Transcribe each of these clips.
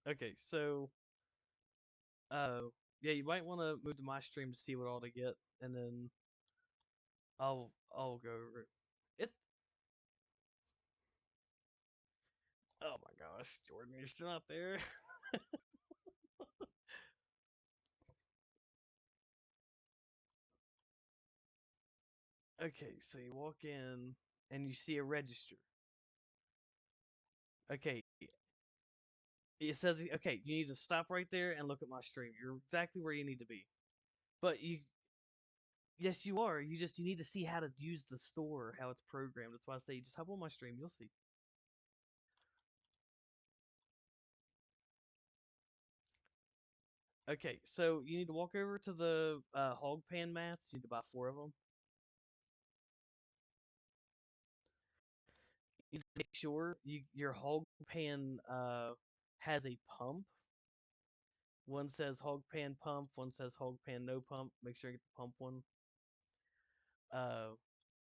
Okay, so uh yeah, you might want to move to my stream to see what all to get, and then I'll go over it. It Oh my gosh, Jordan, you're still not there. Okay, so you walk in and you see a register. Okay, it says okay, you need to stop right there and look at my stream. You're exactly where you need to be. But you Yes, you are. You need to see how to use the store, how it's programmed. That's why I say just hop on my stream, you'll see. Okay, so you need to walk over to the hog pan mats. You need to buy 4 of them. You need to make sure your hog pan has a pump. One says hog pan pump, one says hog pan no pump. Make sure you get the pump one. Uh,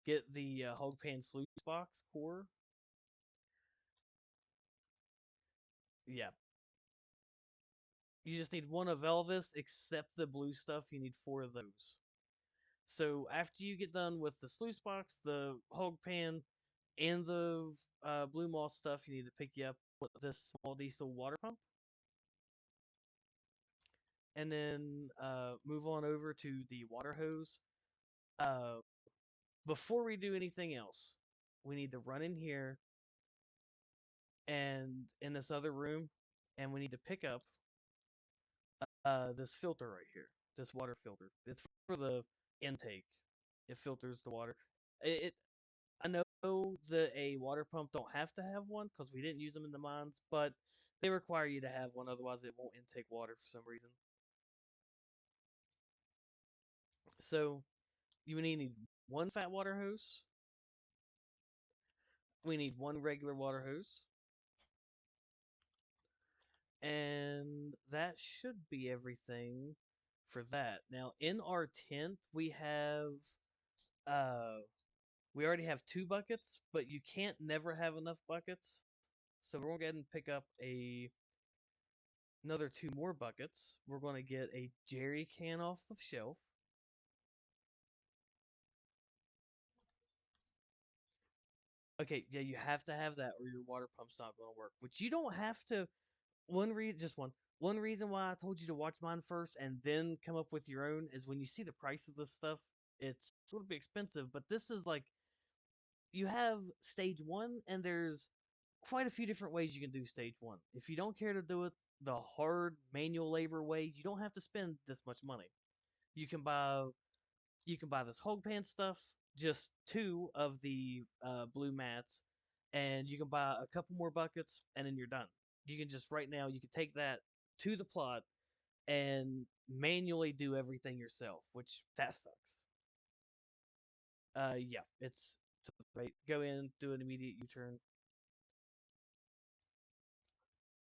get the hog pan sluice box core. Yeah, you just need one of Elvis, except the blue stuff. You need 4 of those. So after you get done with the sluice box, the hog pan, and the blue moss stuff, you need to pick you up with this small diesel water pump, and then move on over to the water hose. Uh, Before we do anything else, we need to run in here and in this other room, and we need to pick up this filter right here, this water filter. It's for the intake. It filters the water. It I know that a water pump don't have to have one because we didn't use them in the mines, but they require you to have one, otherwise it won't intake water for some reason. So you need one fat water hose. We need one regular water hose, and that should be everything for that. Now in our tent uh we already have 2 buckets, but you can't never have enough buckets. So we're gonna go ahead and pick up another 2 more buckets. We're going to get a jerry can off the shelf. Okay, yeah, you have to have that or your water pump's not going to work. Which you don't have to. One reason, just one. One reason why I told you to watch mine first and then come up with your own is when you see the price of this stuff, it's a little bit expensive. But this is like you have stage 1, and there's quite a few different ways you can do stage 1. If you don't care to do it the hard manual labor way, you don't have to spend this much money. You can buy you can buy this hog pan stuff, just 2 of the blue mats, and you can buy a couple more buckets, and then you're done. You can just right now you can take that to the plot and manually do everything yourself, which that sucks. Yeah, it's right. Go in, do an immediate U-turn,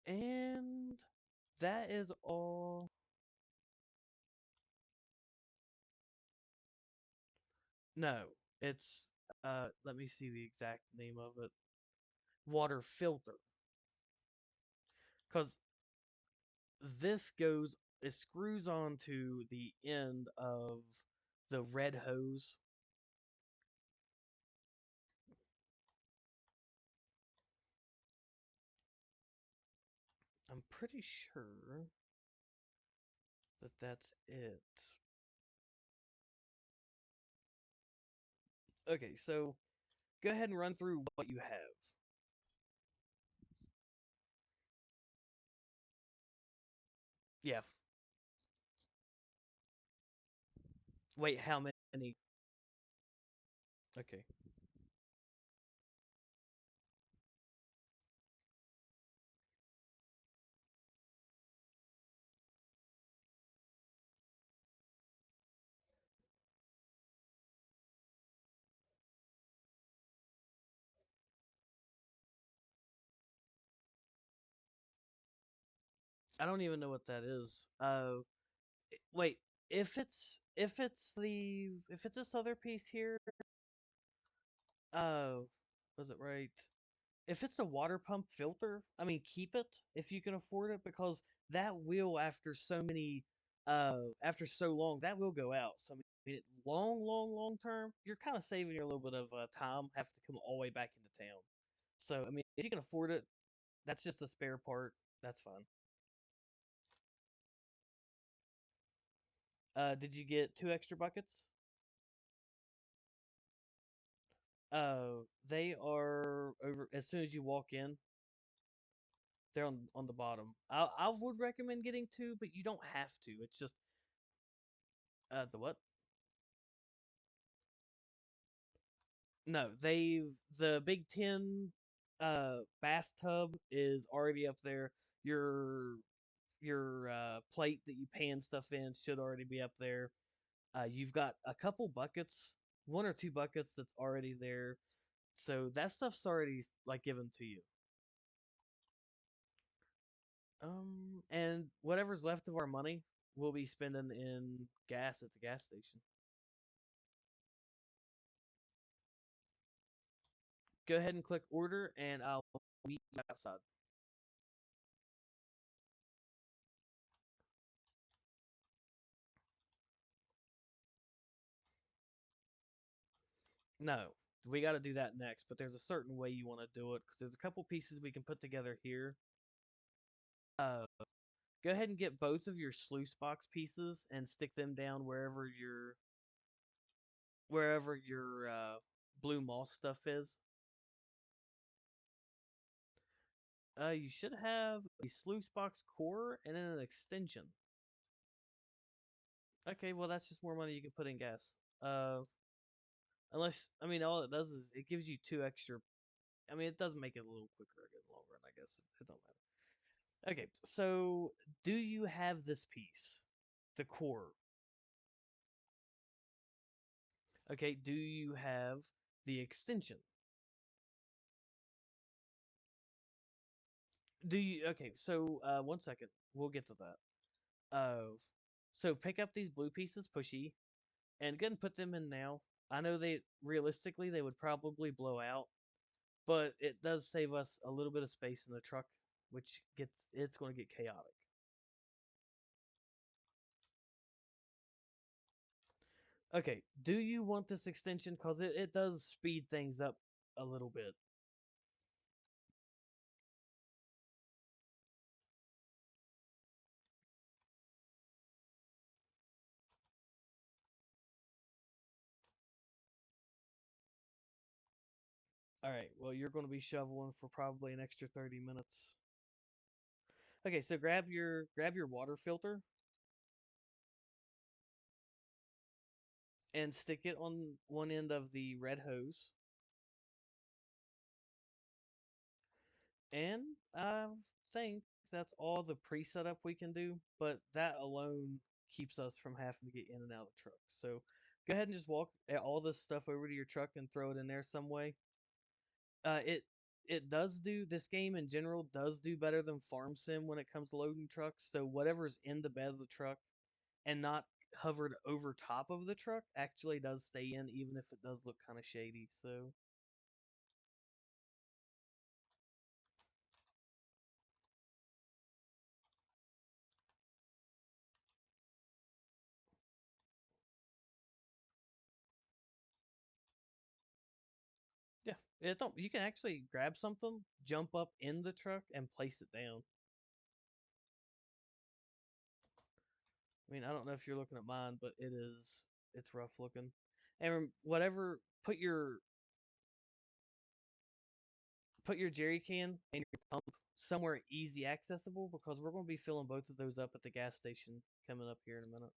and that is all. No, it's let me see the exact name of it. Water filter, because this goes it screws onto the end of the red hose. I'm pretty sure that that's it. Okay, so go ahead and run through what you have. Yeah. Wait, how many? Okay. I don't even know what that is. Wait. If it's this other piece here, uh, was it right? if it's a water pump filter, I mean, keep it if you can afford it, because that will, after so long, that will go out. So I mean, long term, you're kind of saving your little bit of time, have to come all the way back into town. So I mean, if you can afford it, that's just a spare part. That's fine. Did you get two extra buckets? They are over as soon as you walk in. They're on the bottom. I would recommend getting two, but you don't have to. It's just the what? No, the Big Ten bathtub is already up there. Your your plate that you pan stuff in should already be up there. You've got a couple buckets, one or two buckets that's already there. So that stuff's already like given to you. And whatever's left of our money, we'll be spending in gas at the gas station. Go ahead and click order, and I'll meet you outside. No, we got to do that next, but there's a certain way you want to do it because there's a couple pieces we can put together here. Uh, Go ahead and get both of your sluice box pieces and stick them down wherever your blue moss stuff is. You should have a sluice box core and then an extension. Okay, well that's just more money you can put in gas. Uh, Unless, I mean, all it does is it gives you two extra. I mean, it does make it a little quicker in the long run, I guess. It don't matter. Okay, so do you have this piece, the core? Okay, do you have the extension? Do you? Okay, so 1 second, we'll get to that. So pick up these blue pieces, pushy, and go and put them in now. I know they realistically they would probably blow out, but it does save us a little bit of space in the truck, which gets it's going to get chaotic. Okay, do you want this extension? Because it does speed things up a little bit. All right, well, you're going to be shoveling for probably an extra 30 minutes. Okay, so grab your water filter and stick it on one end of the red hose. And I think that's all the pre-setup we can do, but that alone keeps us from having to get in and out of the truck. So go ahead and just walk all this stuff over to your truck and throw it in there some way. It does do this game in general does do better than Farm Sim when it comes to loading trucks. So whatever's in the bed of the truck and not hovered over top of the truck actually does stay in, even if it does look kind of shady. So yeah, it don't. You can actually grab something, jump up in the truck, and place it down. I mean, I don't know if you're looking at mine, but it's rough looking. And whatever, put your jerry can and your pump somewhere easy accessible because we're going to be filling both of those up at the gas station coming up here in a minute.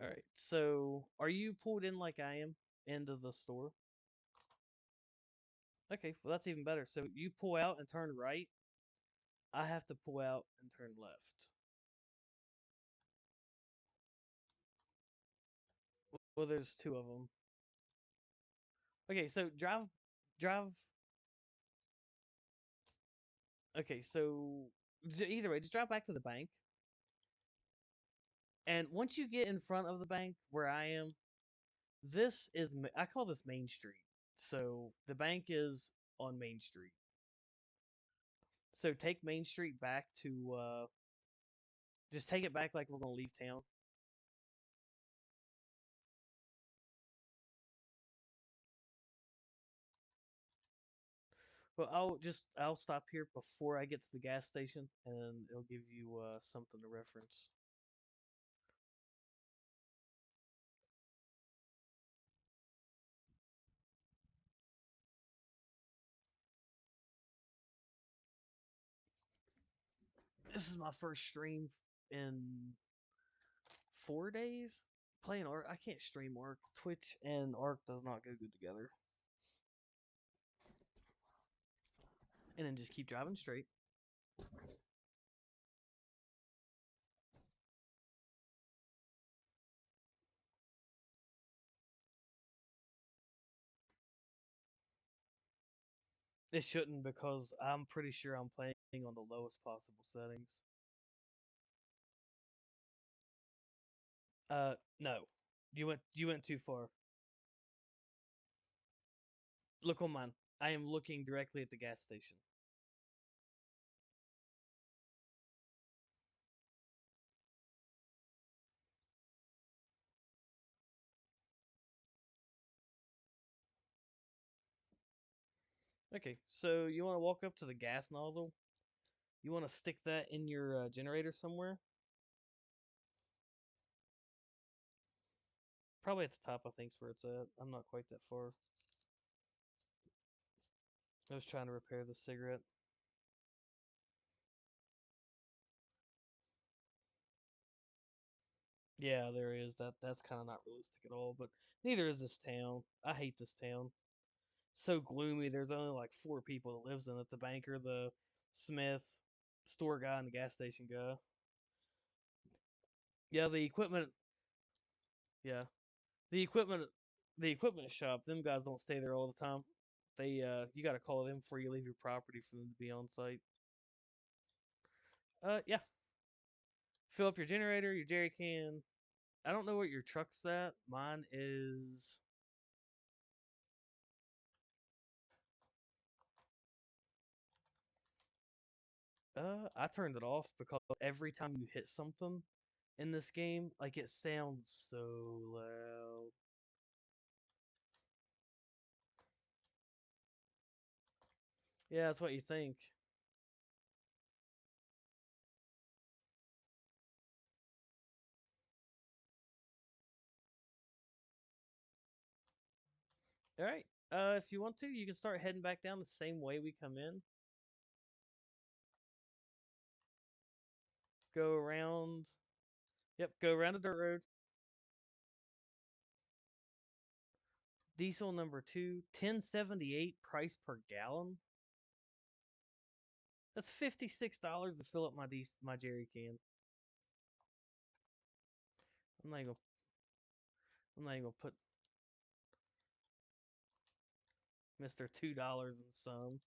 All right. So, are you pulled in like I am into the store? Okay, well that's even better. So you pull out and turn right. I have to pull out and turn left. Well, there's two of them. Okay, so drive. Okay, so either way, just drive back to the bank. And once you get in front of the bank where I am, this is I call this Main Street. So the bank is on Main Street. So take Main Street back to just take it back like we're gonna leave town. Well, I'll stop here before I get to the gas station, and it'll give you something to reference. This is my first stream in 4 days playing Ark. I can't stream Ark. Twitch and Ark does not go good together. And then just keep driving straight. It shouldn't because I'm pretty sure I'm playing on the lowest possible settings. No, you went too far. Look on mine. I am looking directly at the gas station. Okay, so you want to walk up to the gas nozzle. You want to stick that in your generator somewhere. Probably at the top, I think's where it's at. I'm not quite that far. I was trying to repair the cigarette. Yeah, there is. That's kind of not realistic at all, but neither is this town. I hate this town. So gloomy. There's only like four people that lives in it: the banker, the smith, store guy, and the gas station guy. Yeah, the equipment. Yeah, the equipment. The equipment shop. Them guys don't stay there all the time. They you got to call them before you leave your property for them to be on site. Yeah. Fill up your generator, your jerry can. I don't know what your truck's at. Mine is. I turned it off because every time you hit something in this game, like it sounds so loud. Yeah, that's what you think. All right. If you want to, you can start heading back down the same way we come in. Go around. Yep, go around the dirt road. Diesel number 2, 10.78 price per gallon. That's $56 to fill up my jerry can. I'm not even gonna, I'm not even gonna put Mr. $2 and some.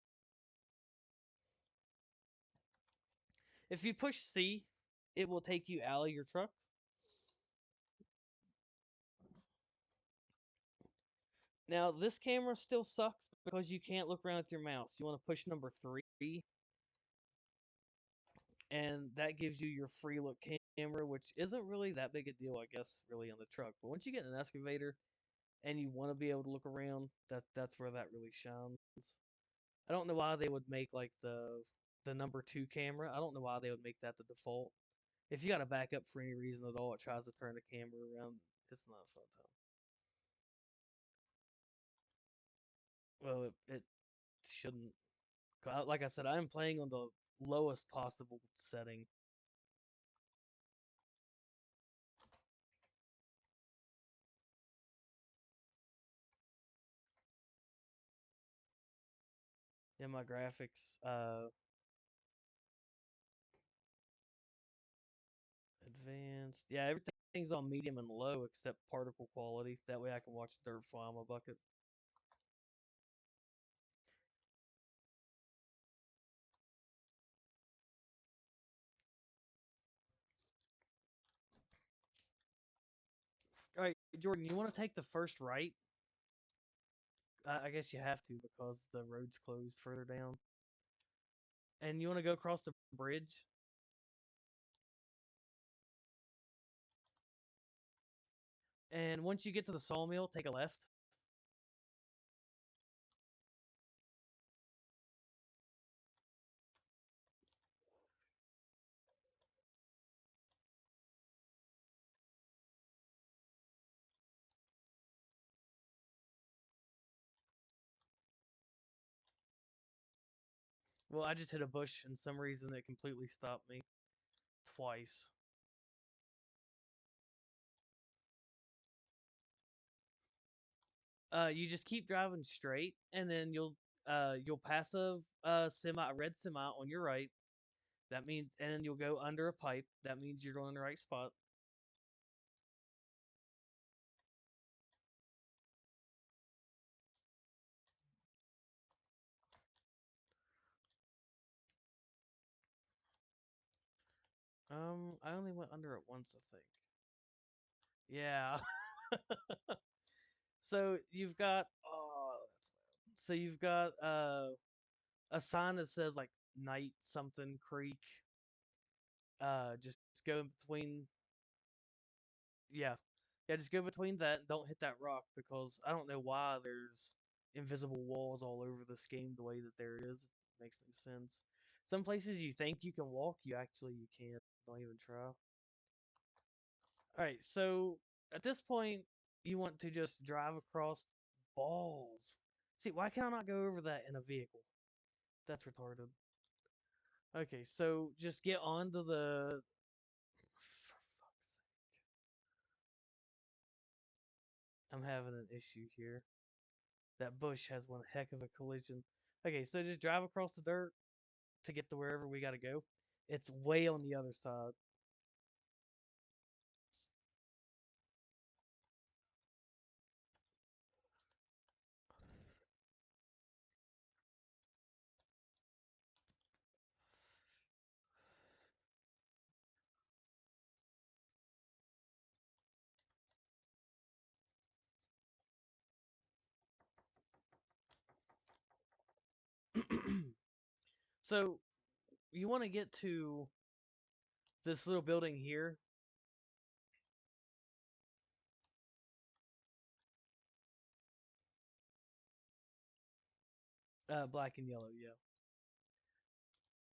If you push C, it will take you out of your truck. Now, this camera still sucks because you can't look around with your mouse. You want to push number 3, and that gives you your free look camera, which isn't really that big a deal, I guess, really on the truck. But once you get an excavator and you want to be able to look around, that's where that really shines. I don't know why they would make like the number 2 camera. I don't know why they would make that the default. If you got to back up for any reason at all, it tries to turn the camera around. It's not a fun time. Well, it shouldn't. Like I said, I'm playing on the lowest possible setting. In my graphics, advanced. Yeah, everything everything's on medium and low except particle quality. That way I can watch dirt fly on my bucket. All right, Jordan, you want to take the first right? I guess you have to because the road's closed further down. And you want to go across the bridge? And once you get to the sawmill, take a left. Well, I just hit a bush, and some reason it completely stopped me twice. You just keep driving straight, and then you'll pass a red semi on your right. That means, and then you'll go under a pipe. That means you're going in the right spot. I only went under it once, I think. Yeah. So you've got so you've got a sign that says like Night something Creek. Just go in between. Yeah, yeah. Just go between that. And don't hit that rock because I don't know why there's invisible walls all over this game the way that there is. It makes no sense. Some places you think you can walk, you can't. Don't even try. All right, so at this point, you want to just drive across balls. See, why can I not go over that in a vehicle? That's retarded. Okay, so just get onto the. For fuck's sake. I'm having an issue here. That bush has one heck of a collision. Okay, so just drive across the dirt to get to wherever we gotta go. It's way on the other side. So you want to get to this little building here. Black and yellow, yeah.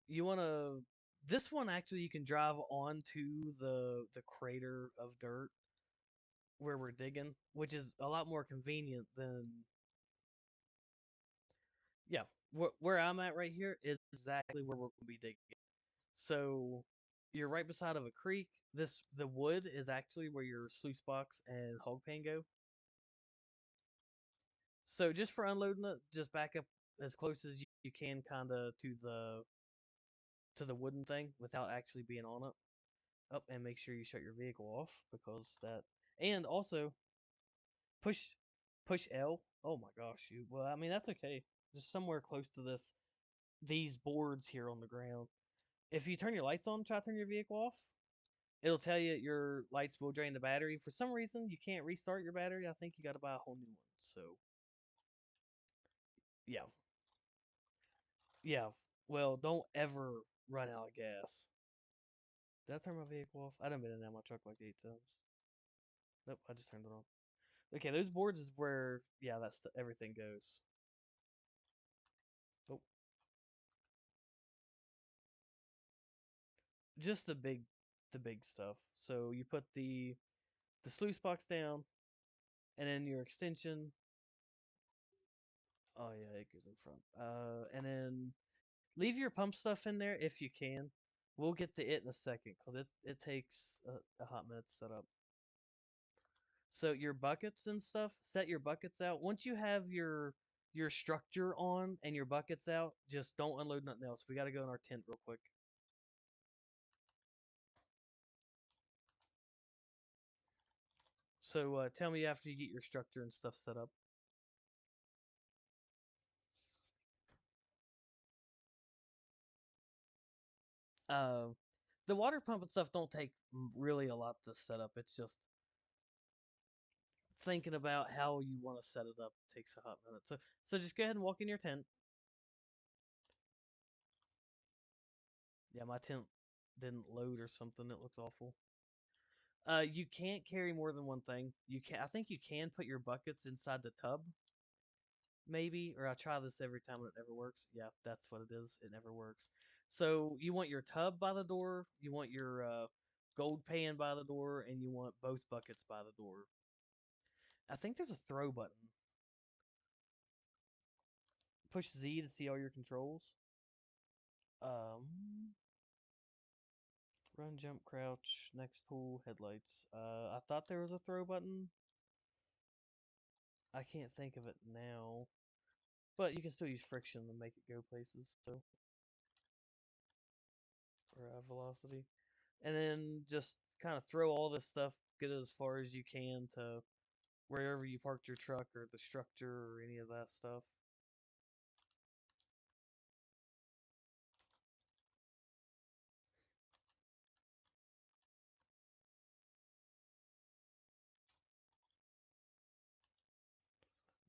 You want to. This one actually, you can drive onto the crater of dirt where we're digging, which is a lot more convenient than. Yeah, where I'm at right here is exactly where we're gonna be digging. So you're right beside of a creek. The wood is actually where your sluice box and hog pan go. So just for unloading it, just back up as close as you can, kind of to the wooden thing without actually being on it. Up and make sure you shut your vehicle off because that. And also push push L. Oh my gosh, you. Well, I mean that's okay. Just somewhere close to these boards here on the ground. If you turn your lights on, try to turn your vehicle off. It'll tell you your lights will drain the battery. For some reason, you can't restart your battery. I think you got to buy a whole new one. So yeah, yeah. Well, don't ever run out of gas. Did I turn my vehicle off? I done been in that my truck like 8 times. Nope, I just turned it on. Okay, those boards is where yeah, that's everything goes. Oh, just the big stuff. So you put the sluice box down, and then your extension. Oh yeah, it goes in front. And then leave your pump stuff in there if you can. We'll get to it in a second because it takes a hot minute to set up. So your buckets and stuff, set your buckets out. Once you have your structure on and your buckets out, just don't unload nothing else. We got to go in our tent real quick. So tell me after you get your structure and stuff set up. Uh, the water pump and stuff don't take really a lot to set up. It's just thinking about how you want to set it up takes a hot minute. So just go ahead and walk in your tent. Yeah, my tent didn't load or something. It looks awful. You can't carry more than one thing. You can I think you can put your buckets inside the tub, maybe, or I try this every time and it never works. Yeah, that's what it is. It never works. So you want your tub by the door, you want your gold pan by the door, and you want both buckets by the door. I think there's a throw button. Push Z to see all your controls. Um, Run, jump, crouch, next tool, headlights. I thought there was a throw button. I can't think of it now. But you can still use friction to make it go places, so or velocity. And then just kind of throw all this stuff, get it as far as you can to wherever you parked your truck or the structure or any of that stuff.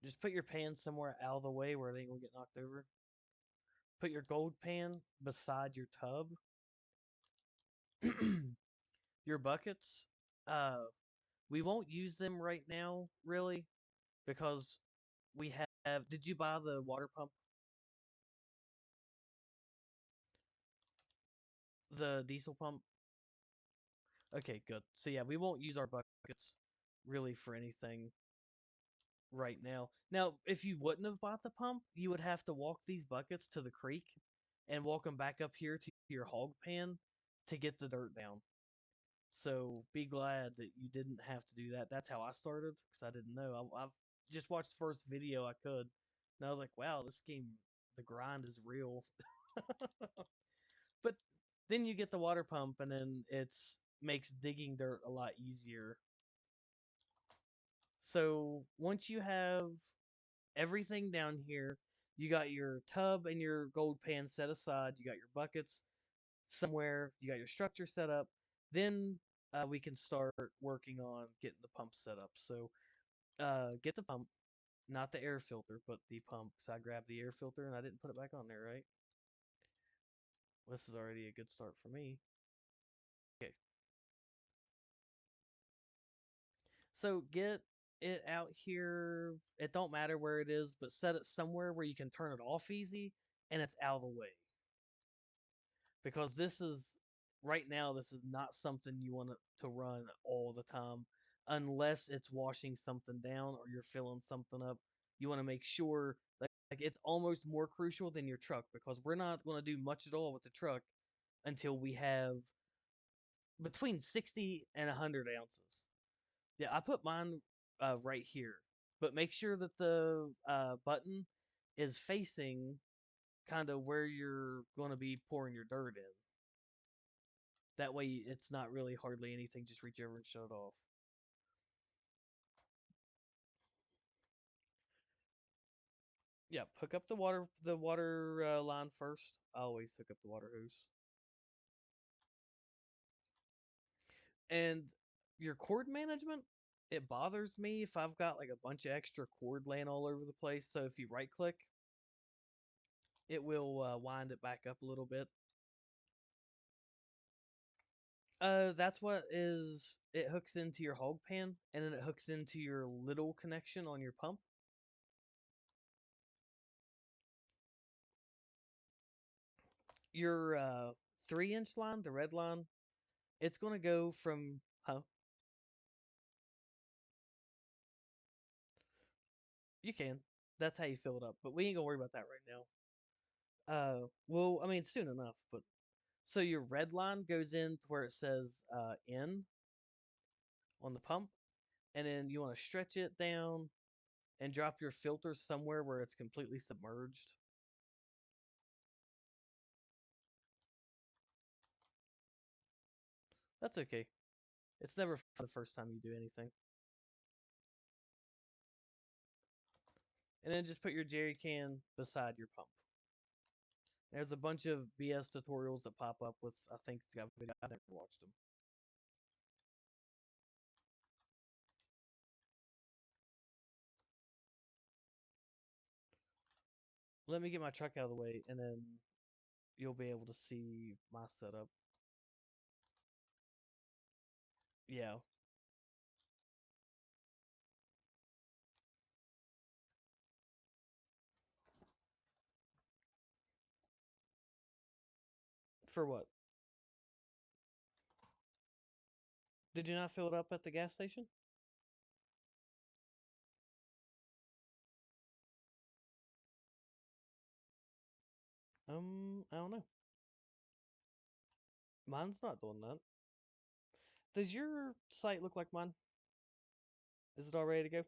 Just put your pan somewhere out of the way where it ain't gonna get knocked over. Put your gold pan beside your tub. Your buckets, uh, we won't use them right now, really, because we have. Did you buy the water pump? The diesel pump? Okay, good. So yeah, we won't use our buckets really for anything right now. Now, if you wouldn't have bought the pump, you would have to walk these buckets to the creek and walk them back up here to your hog pan to get the dirt down. So be glad that you didn't have to do that. That's how I started because I didn't know. I've just watched the first video I could, and I was like, wow, this game, the grind is real. But then you get the water pump, and then it's makes digging dirt a lot easier. So once you have everything down here, you got your tub and your gold pan set aside, you got your buckets somewhere, you got your structure set up, then we can start working on getting the pump set up. So get the pump, not the air filter, but the pump. So I grabbed the air filter and I didn't put it back on there, right? This is already a good start for me. Okay, so get it out here. It don't matter where it is, but set it somewhere where you can turn it off easy and it's out of the way. Because this is right now this is not something you want to run all the time unless it's washing something down or you're filling something up. You want to make sure like it's almost more crucial than your truck because we're not going to do much at all with the truck until we have between 60 and 100 ounces. Yeah, I put mine right here, but make sure that the button is facing kind of where you're going to be pouring your dirt in. That way, it's not really hardly anything. Just reach over and shut it off. Yeah, hook up the water line first. I always hook up the water hose. And your cord management, it bothers me if I've got like a bunch of extra cord laying all over the place. So if you right click, it will wind it back up a little bit. That's what is it hooks into your hog pan and then it hooks into your little connection on your pump. Your 3-inch line, the red line, it's gonna go from huh? You can. That's how you fill it up, but we ain't gonna worry about that right now. Well, I mean soon enough, but so your red line goes in to where it says in on the pump, and then you want to stretch it down and drop your filter somewhere where it's completely submerged. That's okay. It's never fun the first time you do anything. and then just put your jerry can beside your pump. There's a bunch of BS tutorials that pop up with, I think it's got video. I've never watched them. Let me get my truck out of the way, and then you'll be able to see my setup. Yeah. For what? Did you not fill it up at the gas station? I don't know. Mine's not doing that. Does your site look like mine? Is it all ready to go?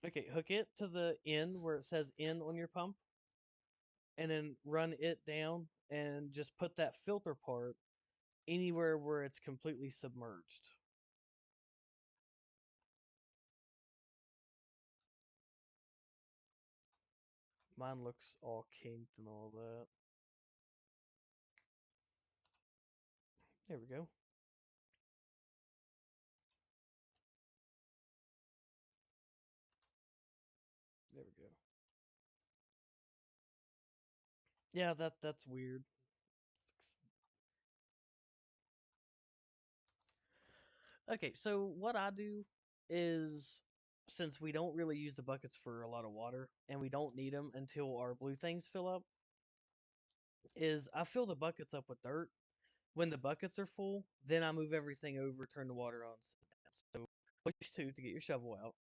Okay, hook it to the end where it says "in" on your pump, and then run it down, and just put that filter part anywhere where it's completely submerged. Mine looks all kinked and all that. There we go. There we go. Yeah, that's weird. Okay, so what I do is, since we don't really use the buckets for a lot of water and we don't need them until our blue things fill up, is I fill the buckets up with dirt. When the buckets are full, then I move everything over, turn the water on. So push two to get your shovel out.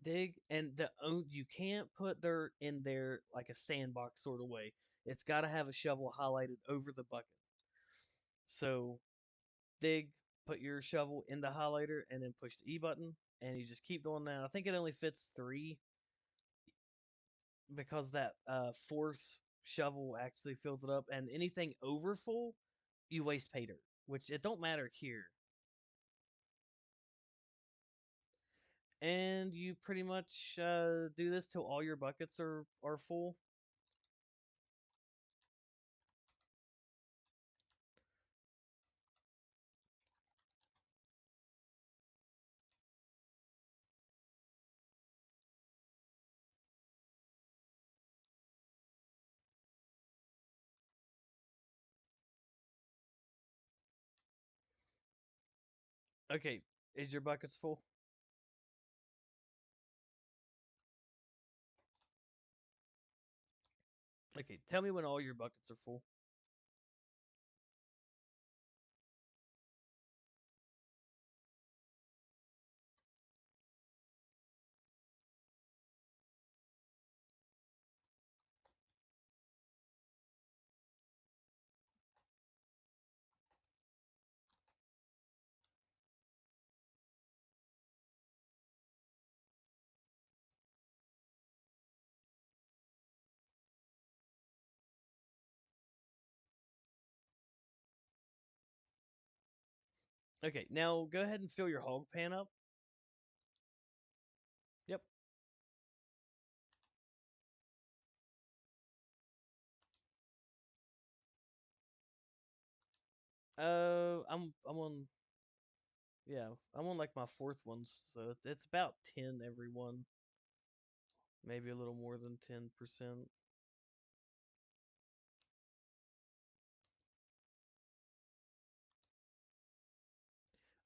Dig, and you can't put dirt in there like a sandbox sort of way. It's got to have a shovel highlighted over the bucket. So dig, put your shovel in the highlighter, and then push the E button, and you just keep doing that. I think it only fits 3 because that fourth shovel actually fills it up, and anything over full, you waste pay dirt, which it don't matter here. And you pretty much do this till all your buckets are full. Okay, is your buckets full? Okay, tell me when all your buckets are full. Okay, now go ahead and fill your hog pan up. Yep. I'm on. Yeah, I'm on like my fourth one, so it's about 10 every one, maybe a little more than 10%.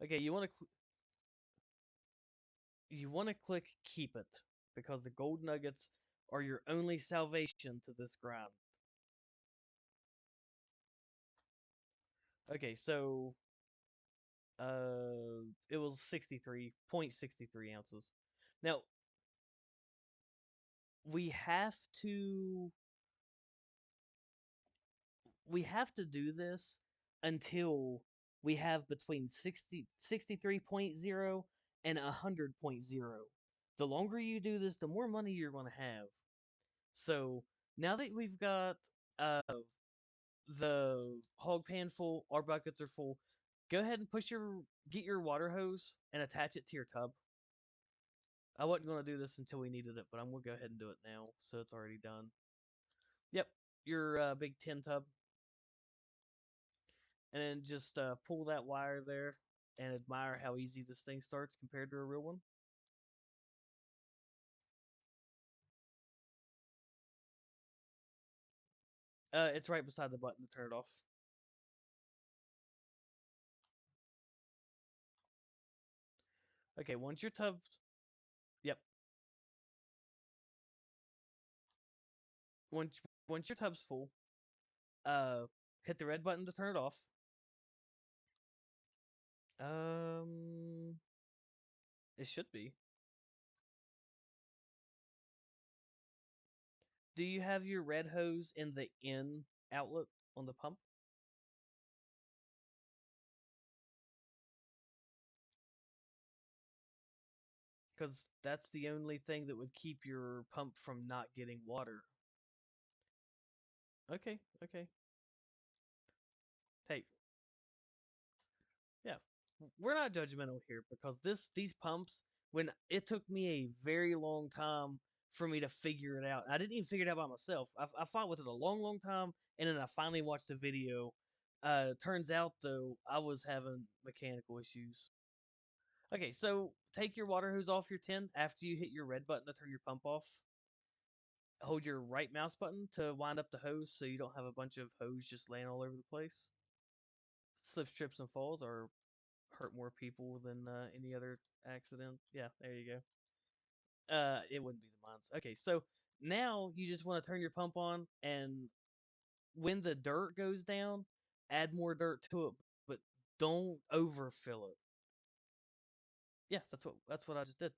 Okay, you want to click keep it because the gold nuggets are your only salvation to this grind. Okay, so it was 63.63 ounces. Now we have to we have to do this until we have between 63.0 and 100.0. The longer you do this, the more money you're going to have. So now that we've got uh, the hog pan full, our buckets are full, go ahead and get your water hose and attach it to your tub. I wasn't going to do this until we needed it, but I'm going to go ahead and do it now, so it's already done. Yep, your big tin tub. And then just pull that wire there and admire how easy this thing starts compared to a real one. It's right beside the button to turn it off. Okay, once your tub, yep. Once your tub's full, uh, hit the red button to turn it off. Um, it should be. Do you have your red hose in the in outlet on the pump? Because that's the only thing that would keep your pump from not getting water. Okay, okay. Hey, yeah, we're not judgmental here because these pumps, when it took me a very long time for me to figure it out. I didn't even figure it out by myself. I fought with it a long time, and then I finally watched a video. Turns out though, I was having mechanical issues. Okay, so take your water hose off your tin after you hit your red button to turn your pump off. Hold your right mouse button to wind up the hose so you don't have a bunch of hose just laying all over the place. Slips, trips, and falls are hurt more people than any other accident. Yeah, there you go. It wouldn't be the mines. Okay, so now you just want to turn your pump on, and when the dirt goes down, add more dirt to it, but don't overfill it. Yeah, that's what I just did.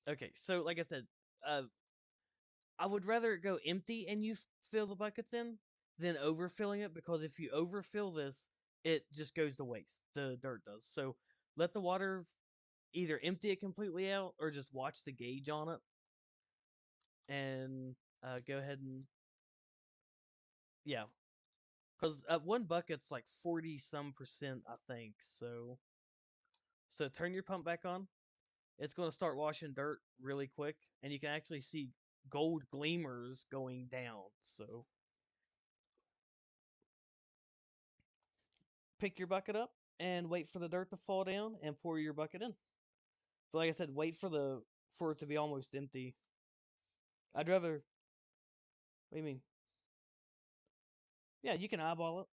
Okay, so like I said, uh, I would rather it go empty and you fill the buckets in than overfilling it, because if you overfill this, it just goes to waste. The dirt does. So let the water either empty it completely out or just watch the gauge on it and go ahead and yeah, because one bucket's like 40 some percent, I think. So turn your pump back on. It's going to start washing dirt really quick, and you can actually see gold gleamers going down. So pick your bucket up and wait for the dirt to fall down and pour your bucket in. But like I said, wait for it to be almost empty. I'd rather. What do you mean? Yeah, you can eyeball it.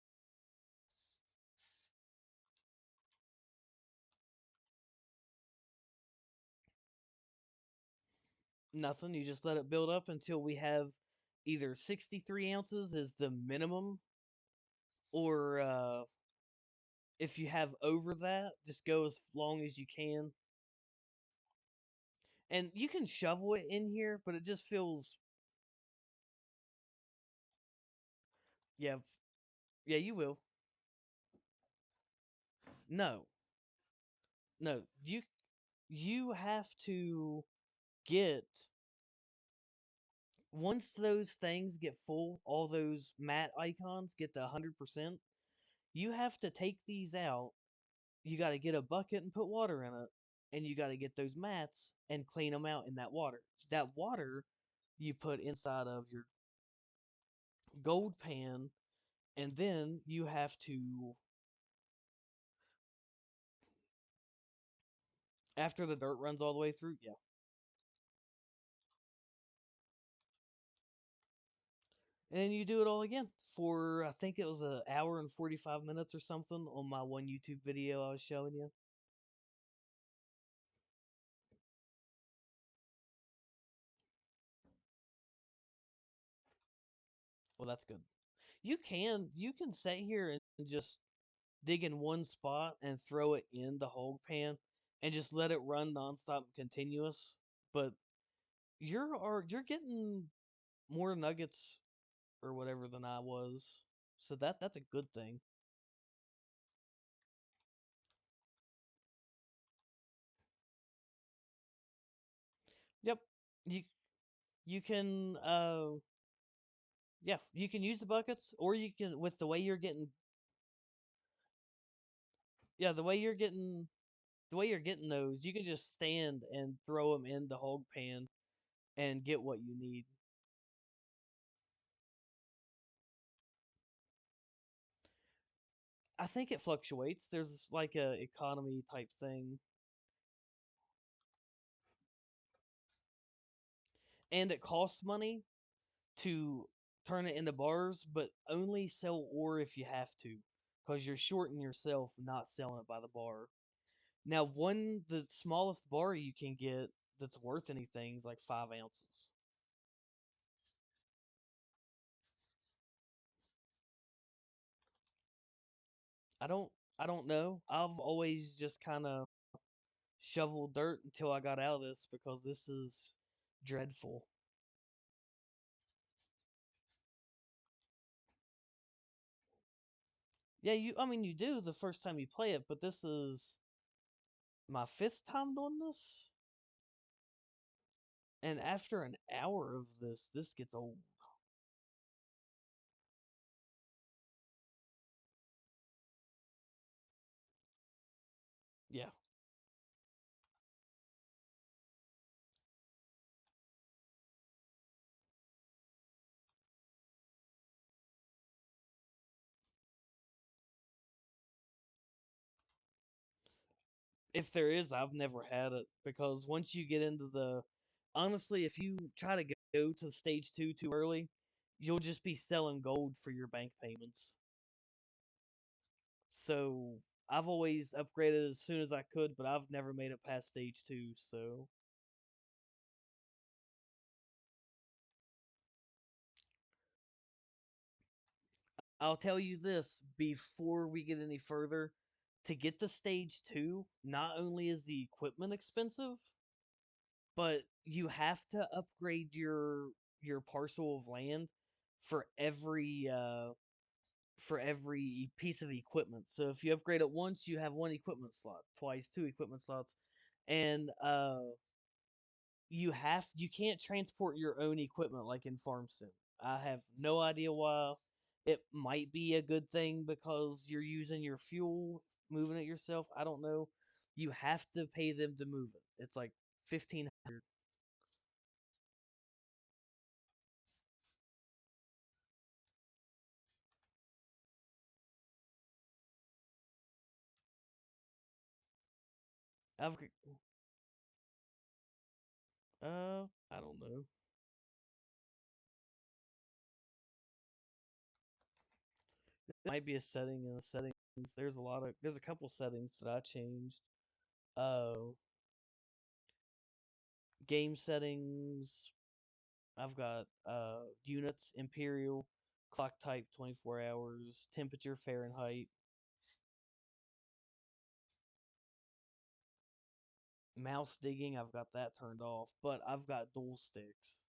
Nothing. You just let it build up until we have either 63 ounces is the minimum, or if you have over that, just go as long as you can. And you can shovel it in here, but it just feels. Yeah, yeah, you will. No, no, you have to get, once those things get full, all those matte icons get to 100%, you have to take these out. You got to get a bucket and put water in it, and you got to get those mats and clean them out in that water. That water you put inside of your gold pan, and then you have to, after the dirt runs all the way through, yeah. And then you do it all again for, I think it was an hour and 45 minutes or something on my one YouTube video I was showing you. Well, that's good. You can sit here and just dig in one spot and throw it in the hog pan and just let it run nonstop and continuous. But you're getting more nuggets or whatever than I was. So that's a good thing. Yep. You you can yeah, you can use the buckets or you can with the way you're getting yeah, the way you're getting those, you can just stand and throw them in the hog pan and get what you need. I think it fluctuates. There's like a economy type thing, and it costs money to turn it into bars, but only sell ore if you have to, because you're shorting yourself not selling it by the bar. Now, the smallest bar you can get that's worth anything is like 5 ounces. I don't I don't know. I've always just kind of shoveled dirt until I got out of this because this is dreadful. Yeah, I mean you do the first time you play it, but this is my fifth time doing this, and after an hour of this gets old. Yeah. If there is, I've never had it because once you get into the honestly, if you try to go to stage 2 too early, you'll just be selling gold for your bank payments. So, I've always upgraded as soon as I could, but I've never made it past stage 2, so I'll tell you this before we get any further. To get to stage 2, not only is the equipment expensive, but you have to upgrade your parcel of land for every piece of equipment. So if you upgrade it once, you have one equipment slot, twice two equipment slots, and you can't transport your own equipment like in Farm Sim. I have no idea why. It might be a good thing because you're using your fuel, moving it yourself. I don't know. You have to pay them to move it. It's like 1500. I've I don't know. It might be a setting in the settings. There's a couple settings that I changed. Uh, game settings. I've got units, imperial, clock type 24 hours, temperature Fahrenheit, mouse digging. I've got that turned off, but I've got dual sticks.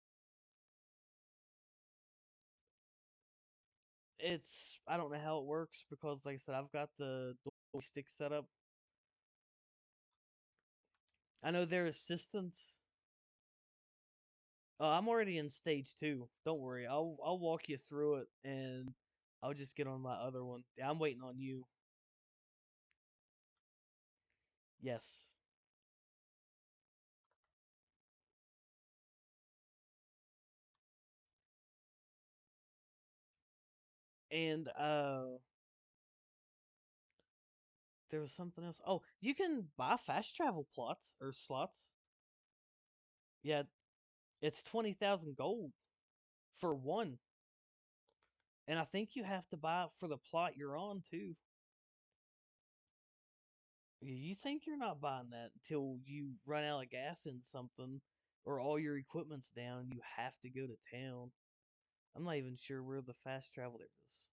I don't know how it works because like I said, I've got the dual stick set up. I know their assistants. I'm already in stage 2. Don't worry. I'll walk you through it and I'll just get on my other one. Yeah, I'm waiting on you. Yes. And there was something else. Oh, you can buy fast travel plots or slots. Yeah, it's 20,000 gold for one. And I think you have to buy it for the plot you're on too. You think you're not buying that until you run out of gas in something or all your equipment's down, you have to go to town. I'm not even sure where the fast travel there is.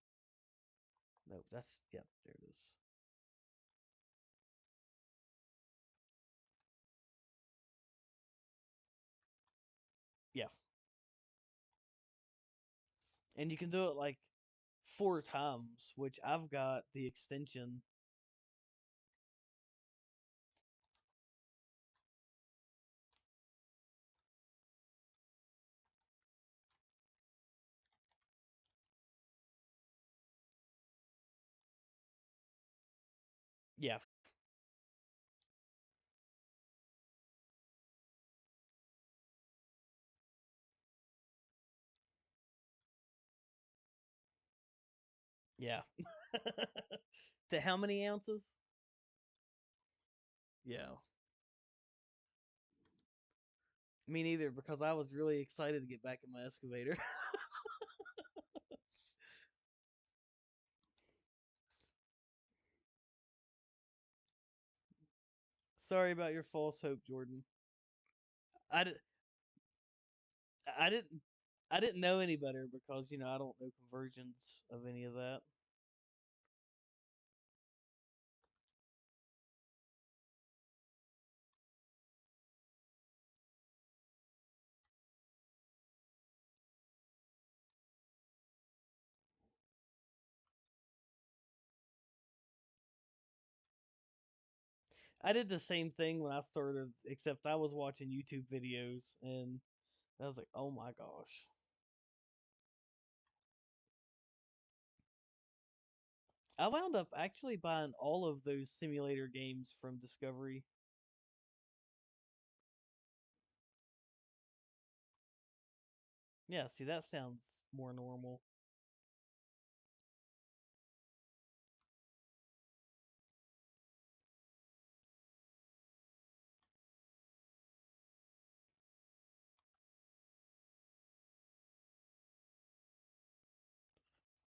No, yep, there it is. Yeah. and you can do it like 4 times, which I've got the extension. Yeah, yeah. To how many ounces? Yeah. Me neither, because I was really excited to get back in my excavator. Sorry about your false hope, Jordan. I, di- I didn't I didn't know any better because I don't know conversions of any of that. I did the same thing when I started, except I was watching YouTube videos and I was like, "Oh my gosh." I wound up actually buying all of those simulator games from Discovery. Yeah, see, that sounds more normal.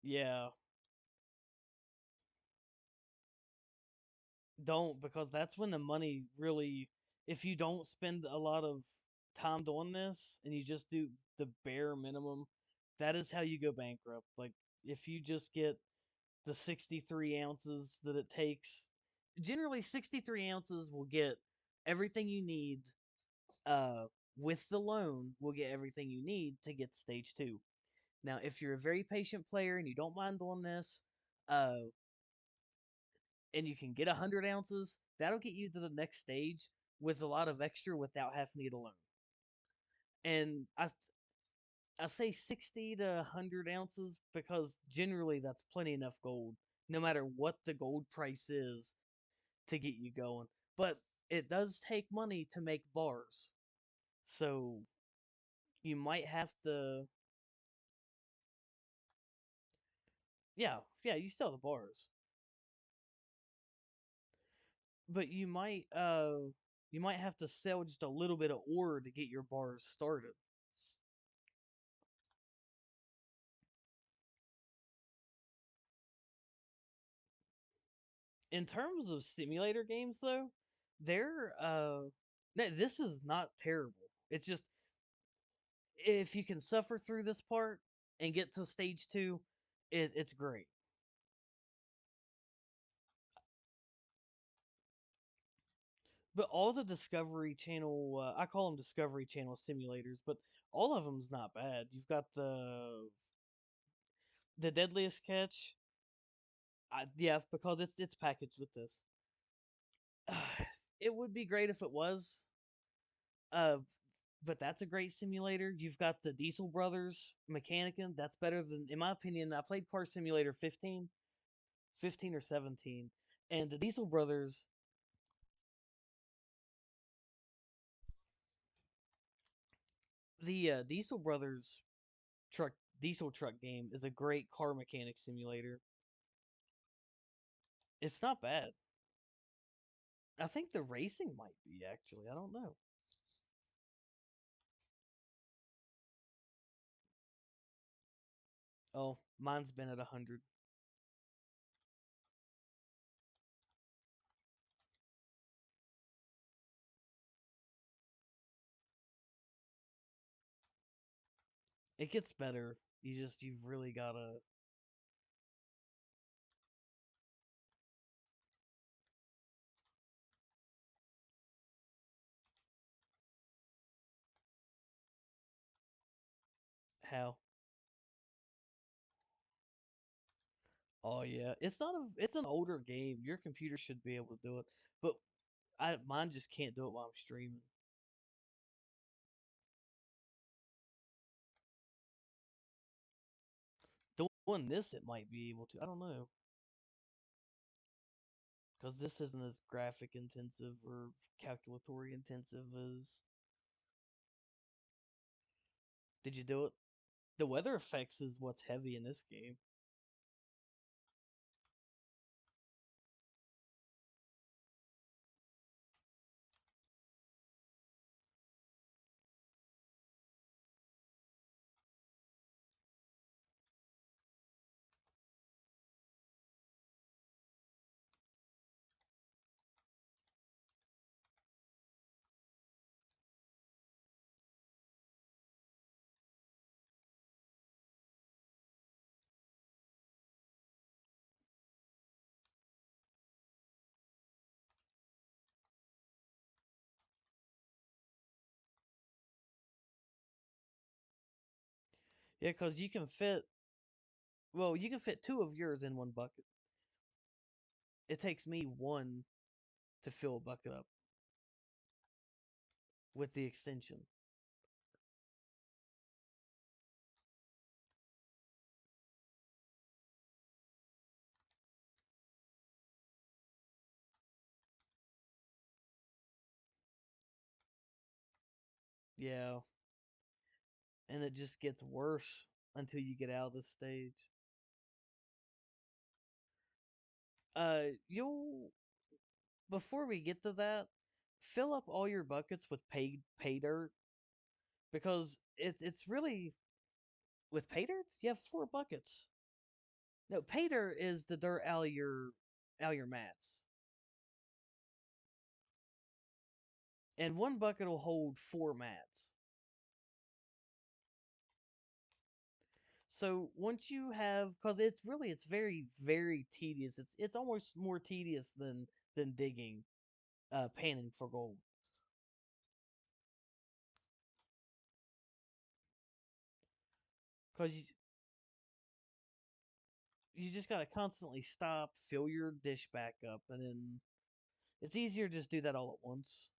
Yeah, don't, because that's when the money really, if you don't spend a lot of time doing this and you just do the bare minimum, that is how you go bankrupt. Like, if you just get the 63 ounces that it takes, generally 63 ounces will get everything you need. uh with the loan will get everything you need to get to stage 2. Now if you're a very patient player and you don't mind doing this, uh and you can get 100 ounces, that'll get you to the next stage with a lot of extra without having to get a loan. And I say 60 to 100 ounces because generally that's plenty enough gold, no matter what the gold price is, to get you going. But it does take money to make bars, so you might have to. Yeah, yeah, you sell the bars, but you might have to sell just a little bit of ore to get your bars started. In terms of simulator games, though, they're this is not terrible. It's just, if you can suffer through this part and get to stage 2, it's great. But all the Discovery Channel, I call them Discovery Channel simulators, but all of them's not bad. You've got the Deadliest Catch. Yeah, because it's packaged with this. It would be great if it was. Uh, but that's a great simulator. You've got the Diesel Brothers Mechanicum. That's better than, in my opinion. I played Car Simulator 15, 15 or 17, and the Diesel Brothers. The Diesel Brothers truck diesel truck game is a great car mechanic simulator. It's not bad. I think the racing might be, actually. I don't know. Oh, mine's been at 100. It gets better. You've really gotta. How? Oh yeah, it's an older game. Your computer should be able to do it, but mine just can't do it while I'm streaming. Doing this, it might be able to. I don't know because this isn't as graphic intensive or calculatory intensive as. Did you do it? The weather effects is what's heavy in this game. Yeah, because you can fit. Well, you can fit two of yours in one bucket. It takes me one to fill a bucket up with the extension. Yeah, and it just gets worse until you get out of this stage. You'll before we get to that, fill up all your buckets with pay dirt because it's really with pay dirt. You have four buckets. No, pay dirt is the dirt out of your mats, and one bucket will hold four mats. So once you have, because it's very tedious. It's almost more tedious than digging, panning for gold. Because you just gotta constantly stop, fill your dish back up, and then it's easier to just do that all at once.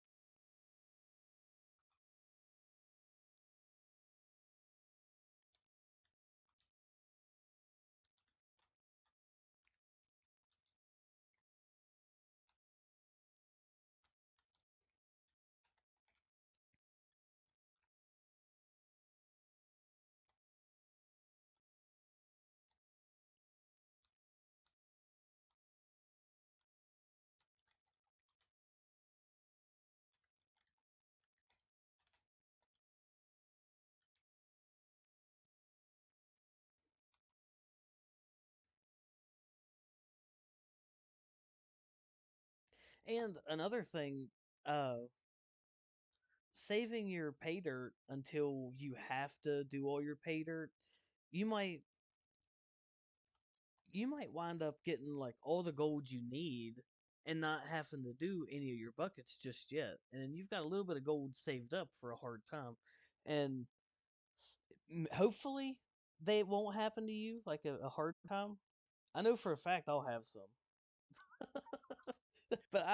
And another thing, uh, saving your pay dirt until you have to do all your pay dirt, you might you might wind up getting like all the gold you need and not having to do any of your buckets just yet. And then you've got a little bit of gold saved up for a hard time. And hopefully they won't happen to you like a hard time. I know for a fact I'll have some. But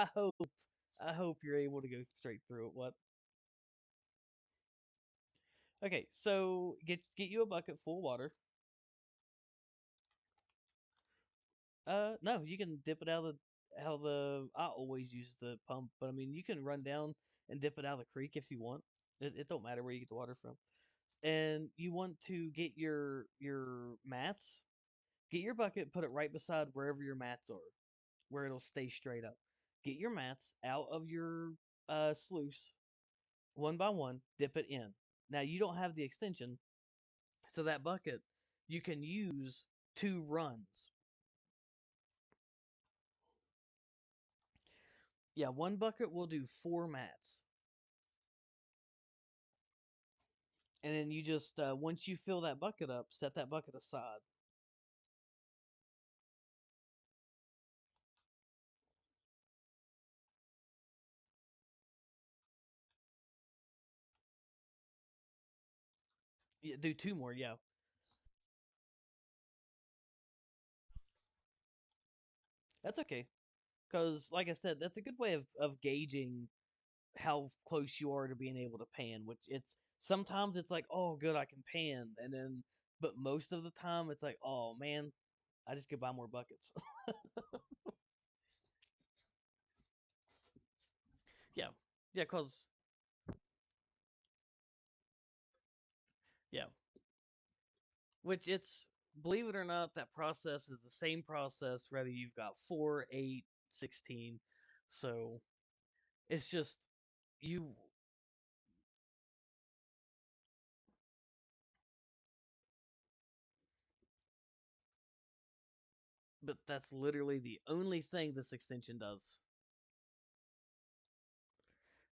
I hope you're able to go straight through it. What? Okay, so get you a bucket full of water. No, you can dip it out of how the I always use the pump, but I mean you can run down and dip it out of the creek if you want. It don't matter where you get the water from. And you want to get your mats. Get your bucket, put it right beside wherever your mats are, where it'll stay straight up. Get your mats out of your sluice one by one. Dip it in. Now you don't have the extension, so that bucket you can use two runs. Yeah, one bucket will do four mats. And then you just once you fill that bucket up, set that bucket aside. Yeah, do two more. Yeah, That's okay. Because, like I said, that's a good way of gauging how close you are to being able to pan. Which it's sometimes it's like, oh, good, I can pan, and then but most of the time it's like, oh man, I just could buy more buckets. Yeah, yeah, cause yeah, which it's believe it or not, that process is the same process whether you've got 4, 8, 16. So it's just you, but that's literally the only thing this extension does.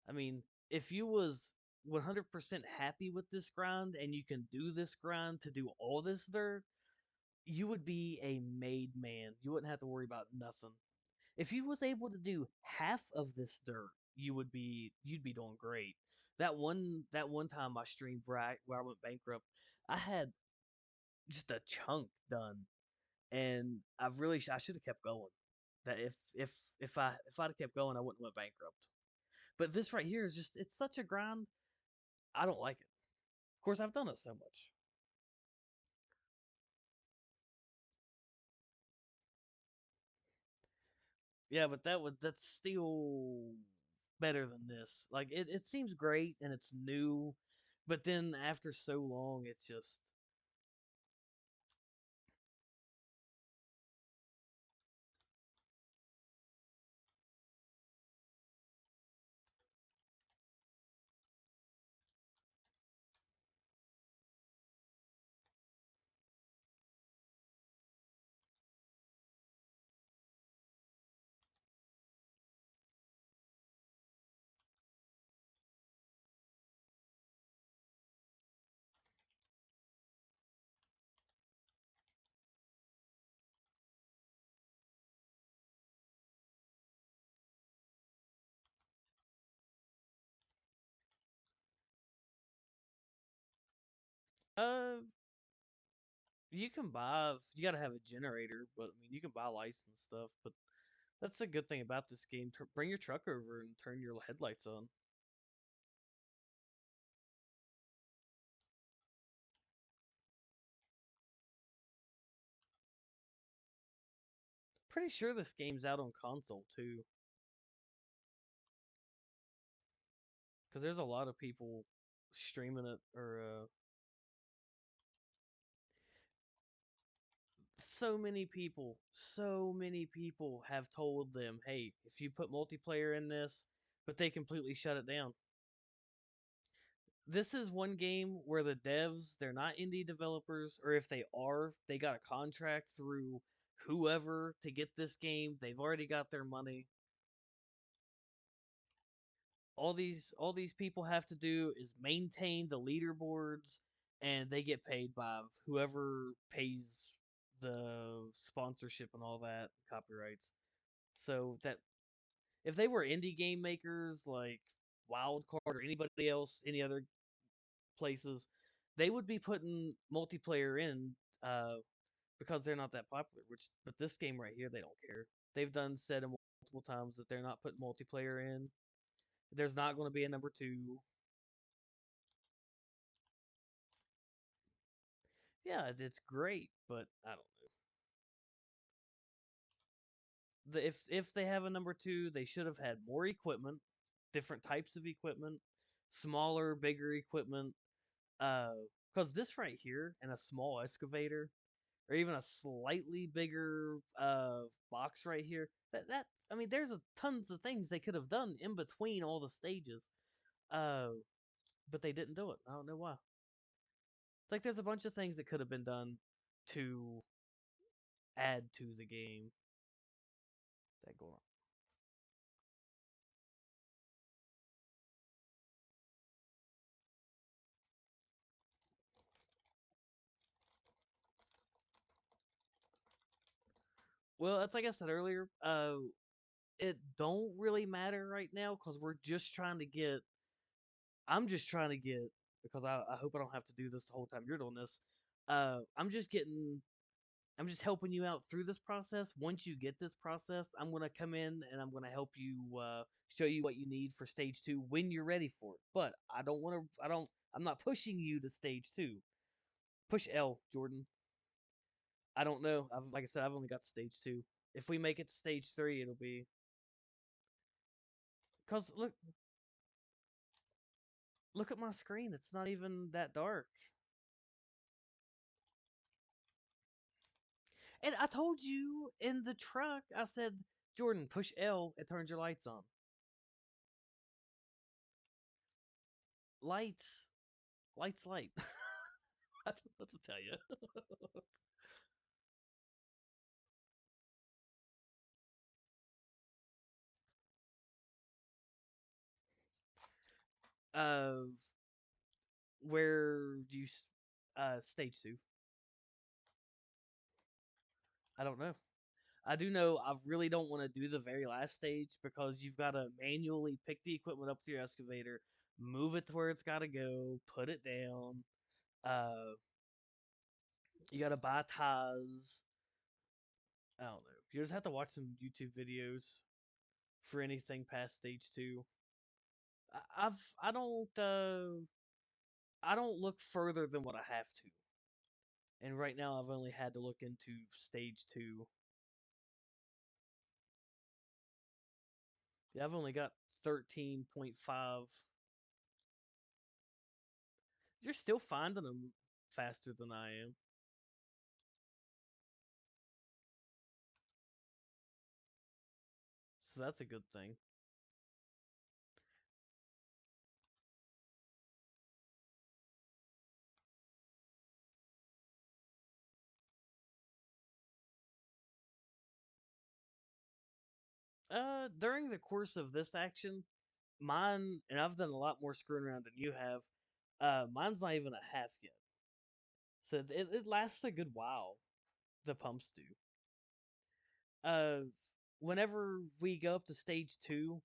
I mean, if you was 100% happy with this grind and you can do this grind to do all this dirt, you would be a made man. You wouldn't have to worry about nothing. If you was able to do half of this dirt, you'd be doing great. That one time I streamed where I went bankrupt, I had just a chunk done, and I should have kept going. That if I'd have kept going, I wouldn't have went bankrupt. But this right here is just it's such a grind. I don't like it. Of course, I've done it so much. Yeah, but that's still better than this. Like it seems great and it's new, but then after so long, it's just uh you can buy you got to have a generator, but I mean you can buy licensed stuff. But that's the good thing about this game. Bring your truck over and turn your headlights on. Pretty sure this game's out on console too, because there's a lot of people streaming it or so many people have told them, hey, if you put multiplayer in this, but they completely shut it down. This is one game where the devs, they're not indie developers, or if they are, they got a contract through whoever to get this game. They've already got their money. All these people have to do is maintain the leaderboards, and they get paid by whoever pays the sponsorship and all that copyrights. So that if they were indie game makers like Wildcard or anybody else, any other places, they would be putting multiplayer in uh, because they're not that popular. But this game right here, they don't care. They've done said multiple times that they're not putting multiplayer in. There's not going to be a number two. Yeah, it's great, but I don't know. If they have a number two, they should have had more equipment, different types of equipment, smaller, bigger equipment. Because this right here and a small excavator, or even a slightly bigger box right here, that I mean, there's tons of things they could have done in between all the stages. Uh, but they didn't do it. I don't know why. It's like there's a bunch of things that could have been done to add to the game. That go on. Well, that's like I said earlier. It don't really matter right now because we're just trying to get. I'm just trying to get because I hope I don't have to do this the whole time you're doing this. I'm just getting I'm just helping you out through this process. Once you get this process, I'm gonna come in and I'm gonna help you show you what you need for stage two when you're ready for it. But I don't want to. I don't. I'm not pushing you to stage two. Push L, Jordan. I don't know. Like I said, I've only got stage two. If we make it to stage three, it'll be because look at my screen. It's not even that dark. And I told you in the truck, I said, Jordan, push L. It turns your lights on. Lights, light. I don't know what to tell you. Of where do you stage two? I don't know. I do know I really don't want to do the very last stage because you've got to manually pick the equipment up to your excavator, move it to where it's got to go, put it down. Uh, you got to buy ties. I don't know. You just have to watch some YouTube videos for anything past stage two. I don't look further than what I have to. And right now I've only had to look into stage two. Yeah, I've only got 13.5. You're still finding them faster than I am. So that's a good thing. During the course of this action, mine, and I've done a lot more screwing around than you have. Mine's not even a half yet. So it lasts a good while. The pumps do. Uh, Whenever we go up to stage two,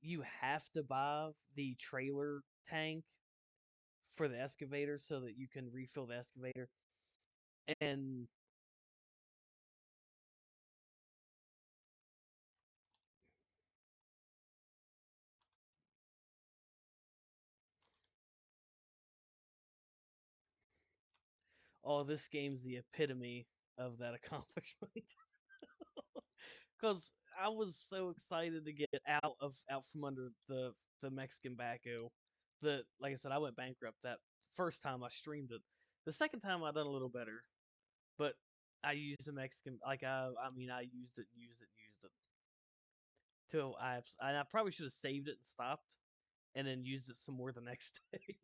you have to buy the trailer tank for the excavator so that you can refill the excavator. And oh, this game's the epitome of that accomplishment. Because I was so excited to get out from under the Mexican backhoe. The Like I said, I went bankrupt that first time I streamed it. The second time I done a little better, but I used the Mexican I used it, used it till I probably should have saved it and stopped, and then used it some more the next day.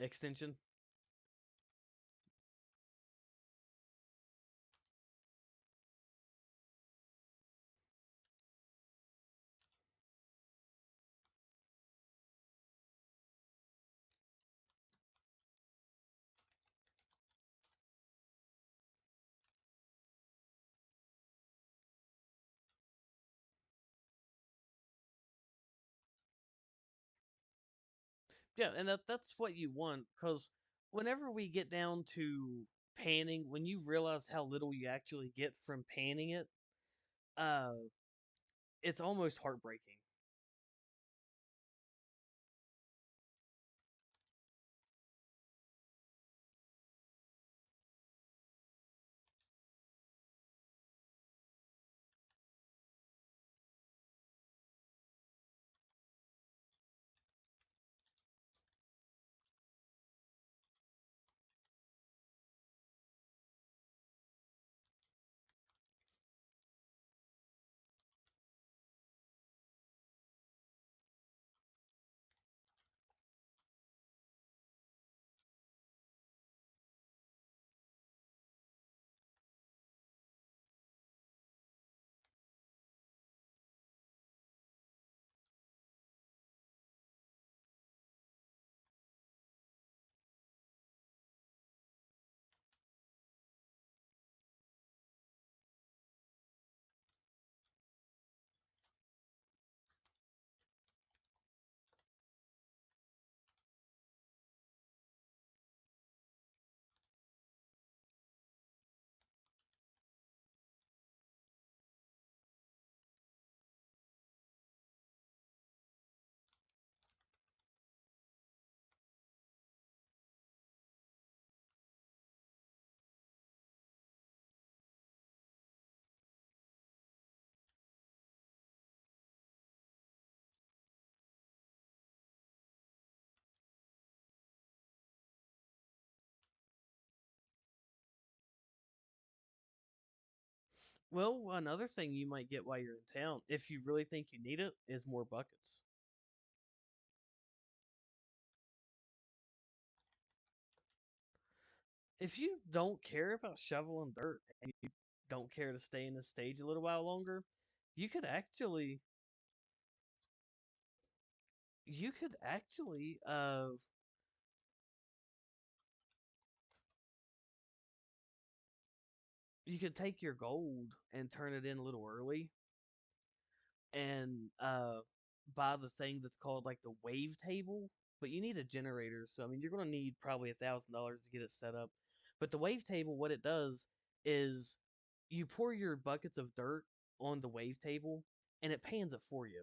Extension. Yeah, and that's what you want because whenever we get down to panning, when you realize how little you actually get from panning it, uh, it's almost heartbreaking. Well, another thing you might get while you're in town, if you really think you need it, is more buckets. If you don't care about shoveling dirt and you don't care to stay in the stage a little while longer, you could actually you could actually you could take your gold and turn it in a little early and buy the thing that's called like the wave table. But you need a generator, so I mean you're gonna need probably $1,000 to get it set up. But the wave table, what it does is you pour your buckets of dirt on the wave table and it pans it for you.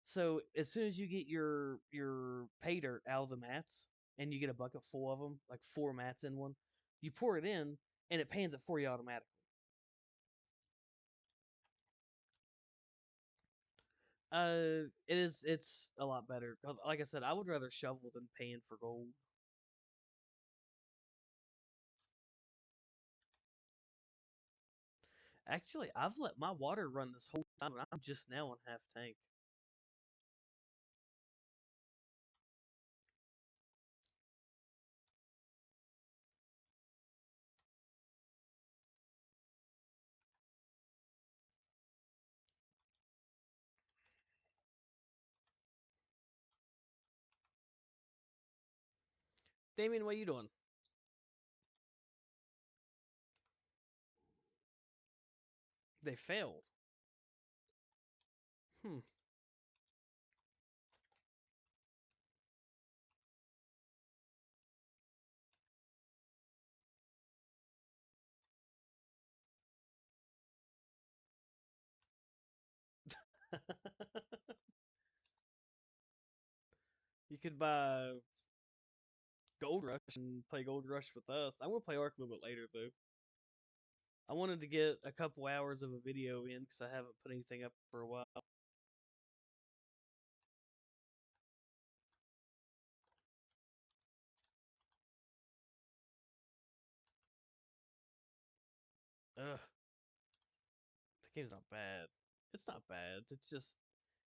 So as soon as you get your pay dirt out of the mats and you get a bucket full of them, like four mats in one, you pour it in and it pans it for you automatically. It's a lot better. 'Cause like I said, I would rather shovel than paying for gold. Actually, I've let my water run this whole time, and I'm just now on half tank. Damien, what you doing? They failed. Hmm. You could buy Gold Rush and play Gold Rush with us. I'm gonna play Ark a little bit later though. I wanted to get a couple hours of a video in because I haven't put anything up for a while. Ugh, the game's not bad. It's not bad. It's just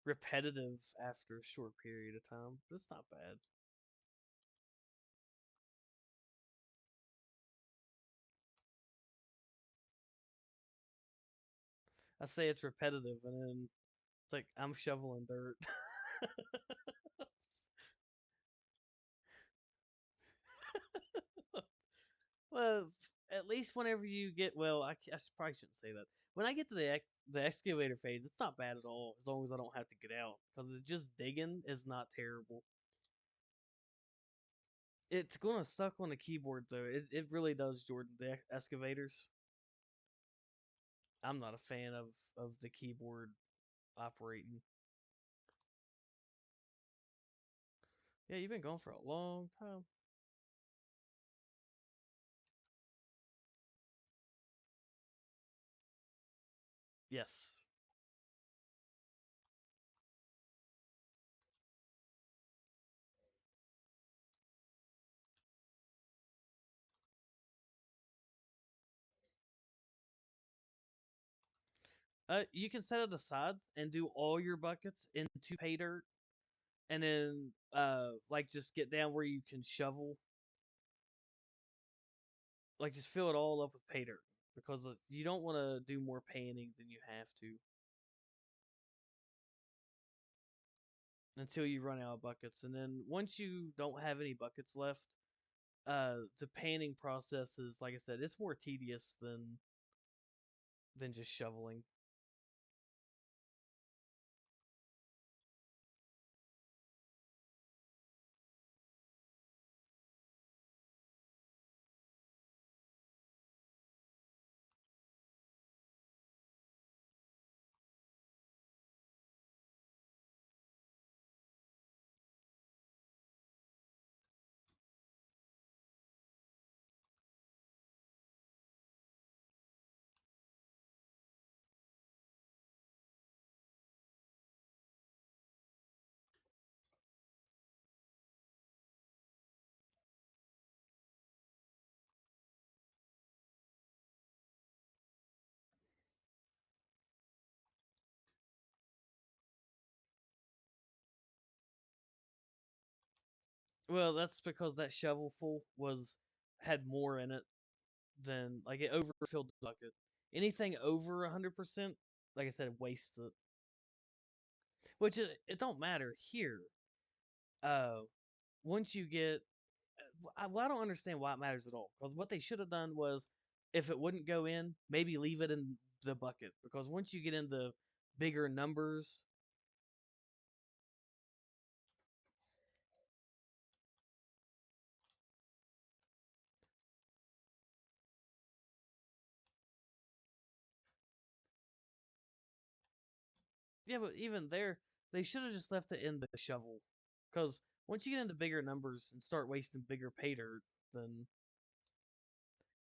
repetitive after a short period of time, but it's not bad. I say it's repetitive, and then it's like I'm shoveling dirt. Well, at least whenever you get well, I probably shouldn't say that. When I get to the excavator phase, it's not bad at all as long as I don't have to get out because it's just digging is not terrible. It's gonna suck on the keyboard though. It really does, Jordan. The excavators. I'm not a fan of the keyboard operating. Yeah, you've been gone for a long time. Yes. You can set it aside and do all your buckets into pay dirt, and then like just get down where you can shovel, like just fill it all up with pay dirt because you don't want to do more panning than you have to until you run out of buckets, and then once you don't have any buckets left, the panning process is like I said, it's more tedious than just shoveling. Well, that's because that shovelful was had more in it than like it overfilled the bucket. Anything over 100%, like I said, wastes it. Which it don't matter here. Uh, once you get, well, I don't understand why it matters at all. Because what they should have done was, if it wouldn't go in, maybe leave it in the bucket. Because once you get into bigger numbers, yeah, but even there, they should have just left it in the shovel. Because once you get into bigger numbers and start wasting bigger pay dirt, then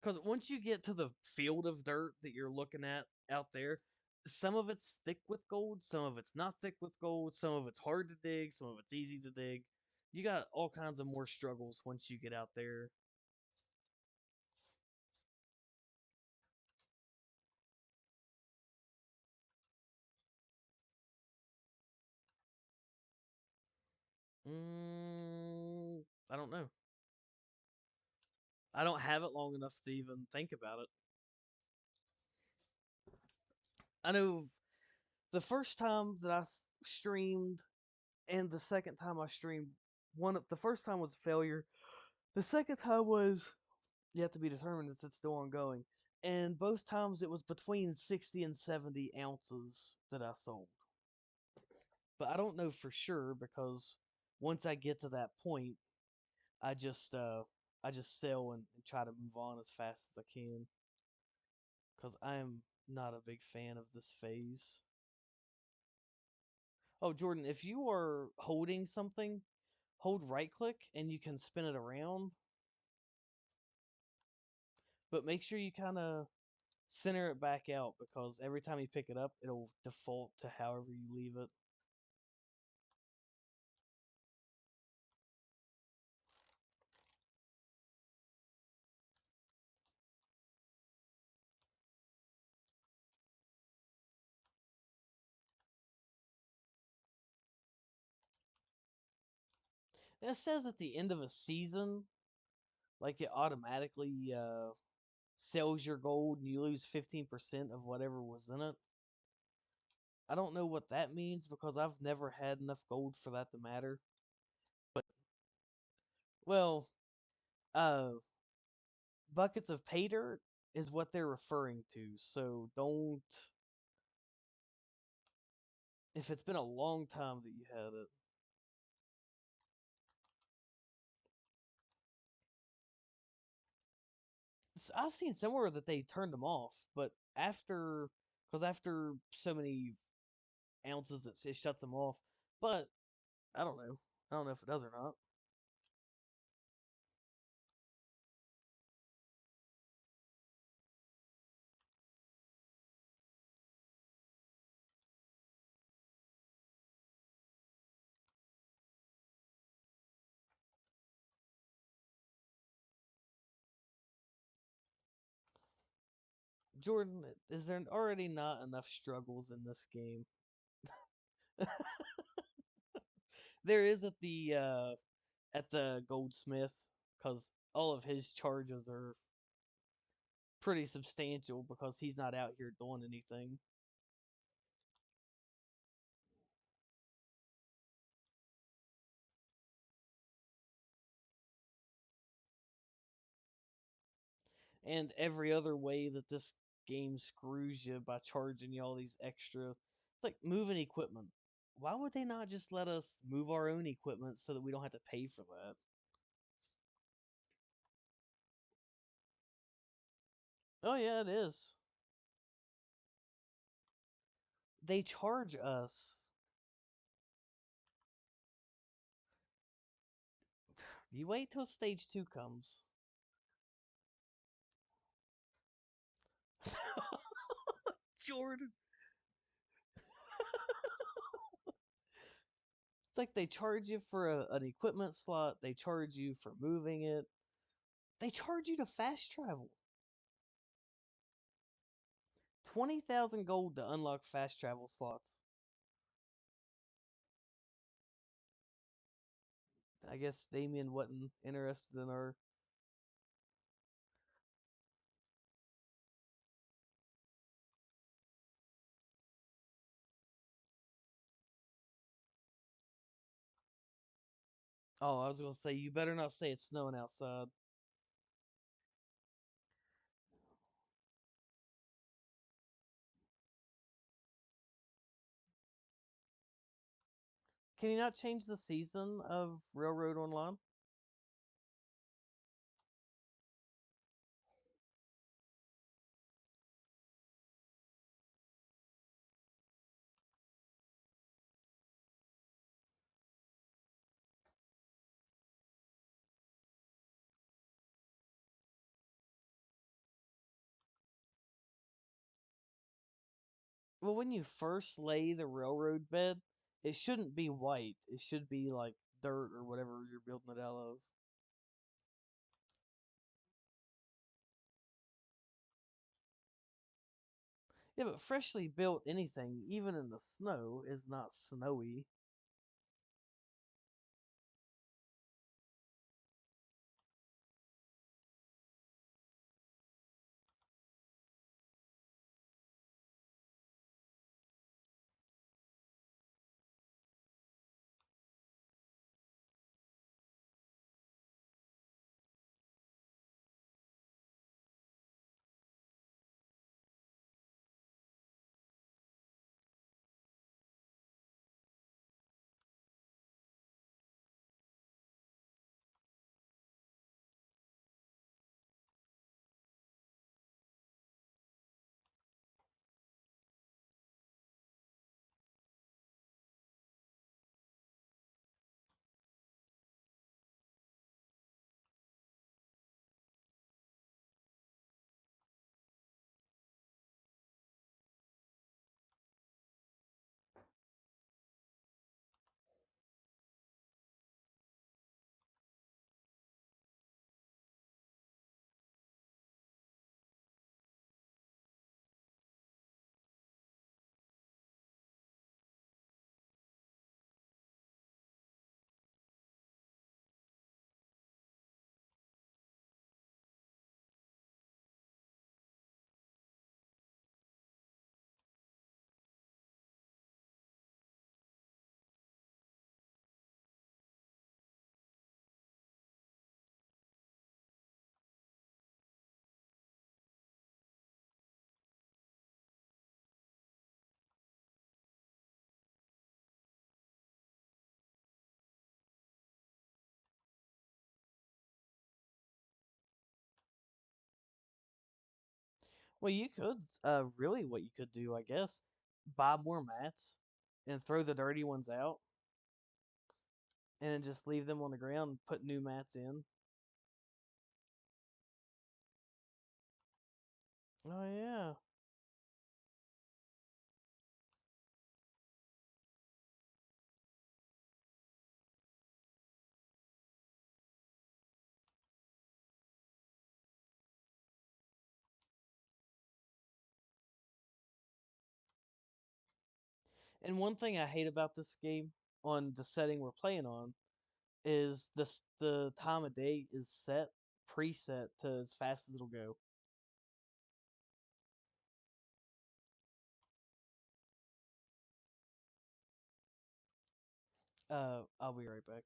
because once you get to the field of dirt that you're looking at out there, some of it's thick with gold, some of it's not thick with gold, some of it's hard to dig, some of it's easy to dig. You got all kinds of more struggles once you get out there. I don't know. I don't have it long enough to even think about it. I know the first time that streamed and the second time I streamed, the first time was a failure. The second time was yet to be determined as it's still ongoing. And both times it was between 60 and 70 ounces that I sold. But I don't know for sure because once I get to that point, I just uh I just sell and try to move on as fast as I can because I am not a big fan of this phase. Oh, Jordan, if you are holding something, hold right click and you can spin it around, but make sure you kind of center it back out because every time you pick it up, it'll default to however you leave it. It says at the end of a season, like it automatically sells your gold and you lose 15% of whatever was in it. I don't know what that means because I've never had enough gold for that to matter. But, well, uh, buckets of pay dirt is what they're referring to. So don't, if it's been a long time that you had it. I've seen somewhere that they turned them off, but because after so many ounces, it shuts them off. But I don't know. I don't know if it does or not. Jordan, is there already not enough struggles in this game? There is at the goldsmith because all of his charges are pretty substantial because he's not out here doing anything. And every other way that this game screws you by charging you all these extra. It's like moving equipment. Why would they not just let us move our own equipment so that we don't have to pay for that? Oh yeah, it is. They charge us. You wait till stage 2 comes. Jordan. It's like they charge you for an equipment slot, they charge you for moving it, they charge you to fast travel. 20,000 gold to unlock fast travel slots. I guess Damien wasn't interested in her. Oh, I was gonna say you better not say it's snowing outside. Can you not change the season of Railroad Online? Well, when you first lay the railroad bed, it shouldn't be white. It should be like dirt or whatever you're building it out of. Yeah, but freshly built anything, even in the snow, is not snowy. Well, you could, really, what you could do, I guess, buy more mats and throw the dirty ones out and then just leave them on the ground and put new mats in. Oh, yeah. And one thing I hate about this game on the setting we're playing on is the time of day is set preset to as fast as it'll go. I'll be right back.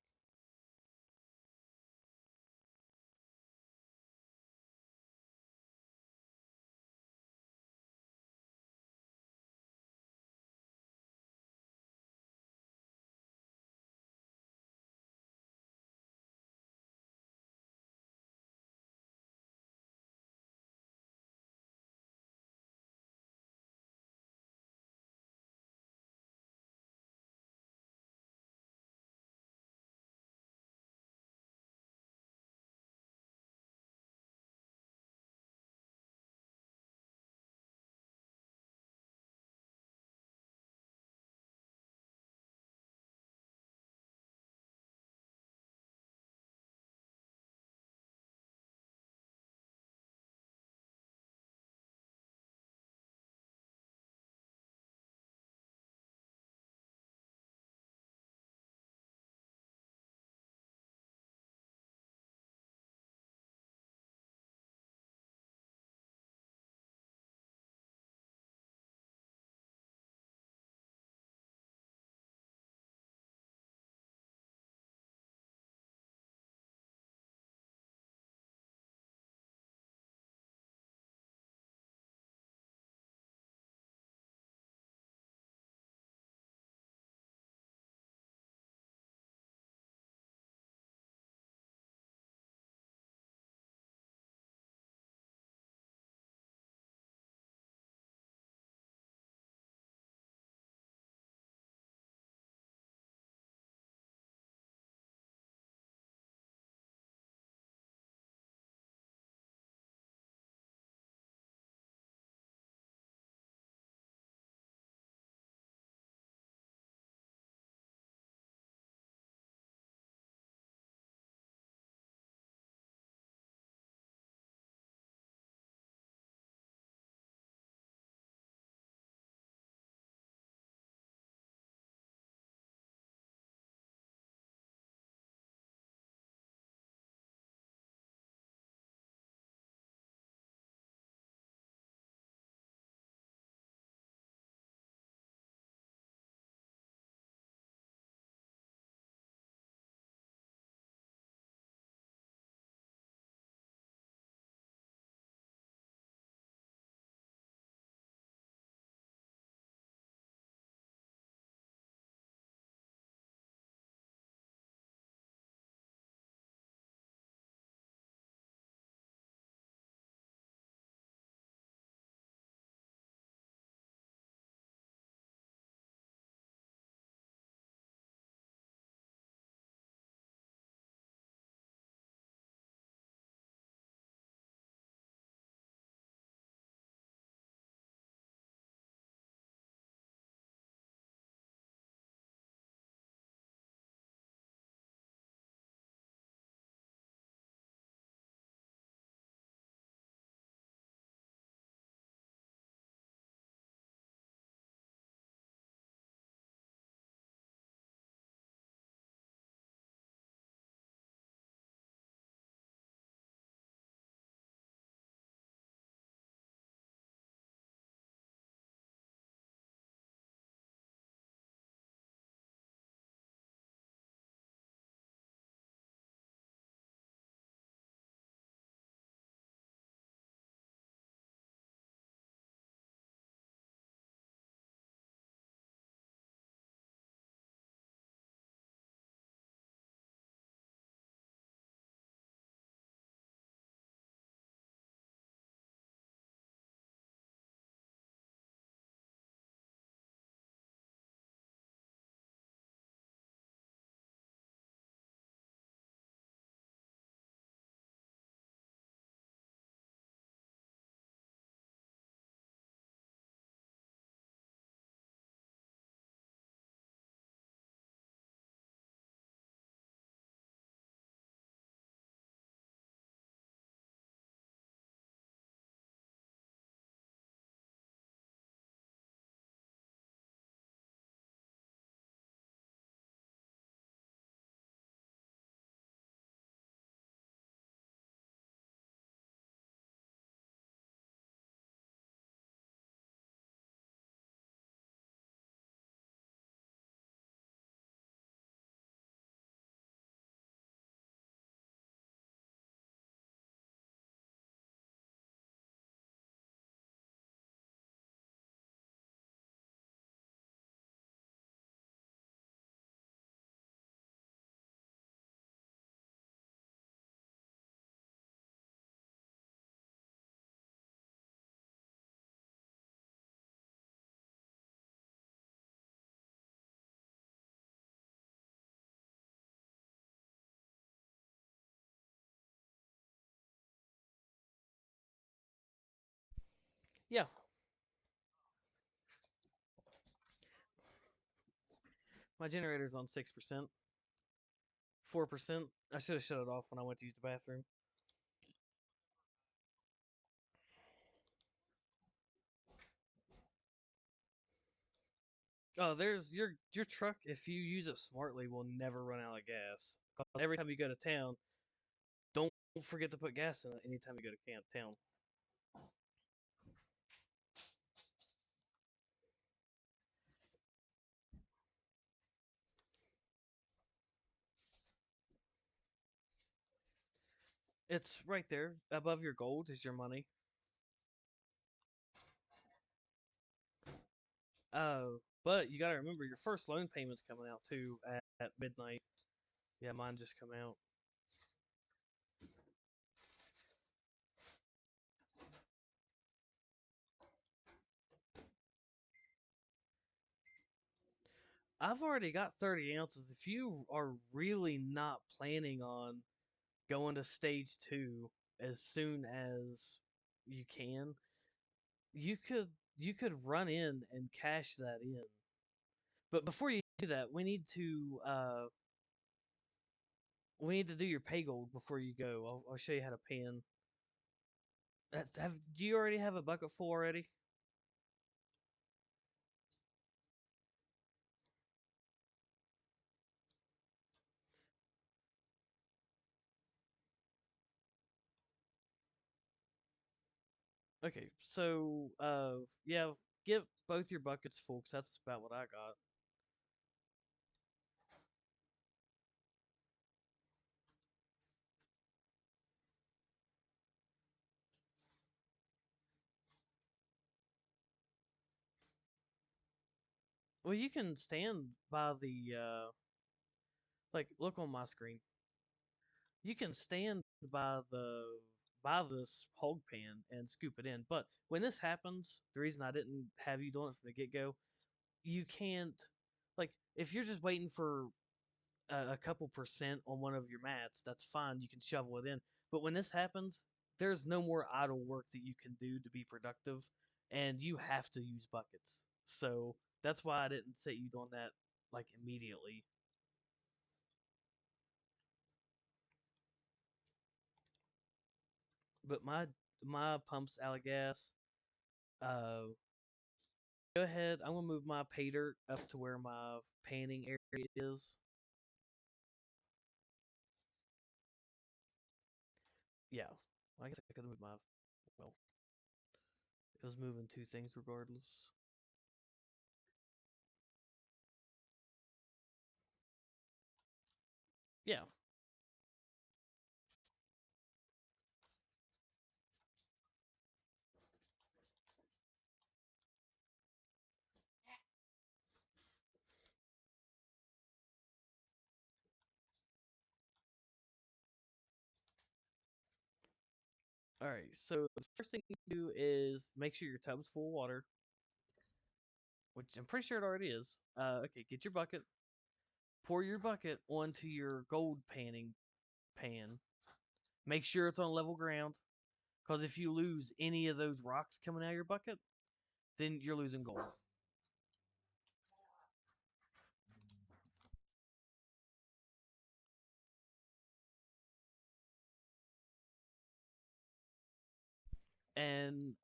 Yeah, my generator's on 6%, 4%. I should have shut it off when I went to use the bathroom. Oh, there's your truck. If you use it smartly, will never run out of gas. 'Cause every time you go to town, don't forget to put gas in it. Anytime you go to town, it's right there above your gold is your money. But you gotta remember your first loan payment's coming out too at midnight. Yeah, mine just come out. I've already got 30 ounces. If you are really not planning on going to stage two as soon as you can, you could you could run in and cash that in. But before you do that, we need to do your pay gold before you go. I'll show you how to pan. Do you already have a bucket full already? Okay, so yeah, get both your buckets full because that's about what I got. Well, you can stand by the like look on my screen. You can stand by this hog pan and scoop it in. But when this happens, the reason I didn't have you doing it from the get go, you can't like if you're just waiting for a couple percent on one of your mats, that's fine. You can shovel it in. But when this happens, there's no more idle work that you can do to be productive, and you have to use buckets. So that's why I didn't set you on that like immediately. But my pumps out of gas. Go ahead. I'm gonna move my pay dirt up to where my panning area is. Yeah, I guess I could move my. Well, it was moving two things regardless. Yeah. All right. So the first thing you do is make sure your tub's full of water, which I'm pretty sure it already is. Okay. Get your bucket. Pour your bucket onto your gold panning pan. Make sure it's on level ground, because if you lose any of those rocks coming out of your bucket, then you're losing gold. And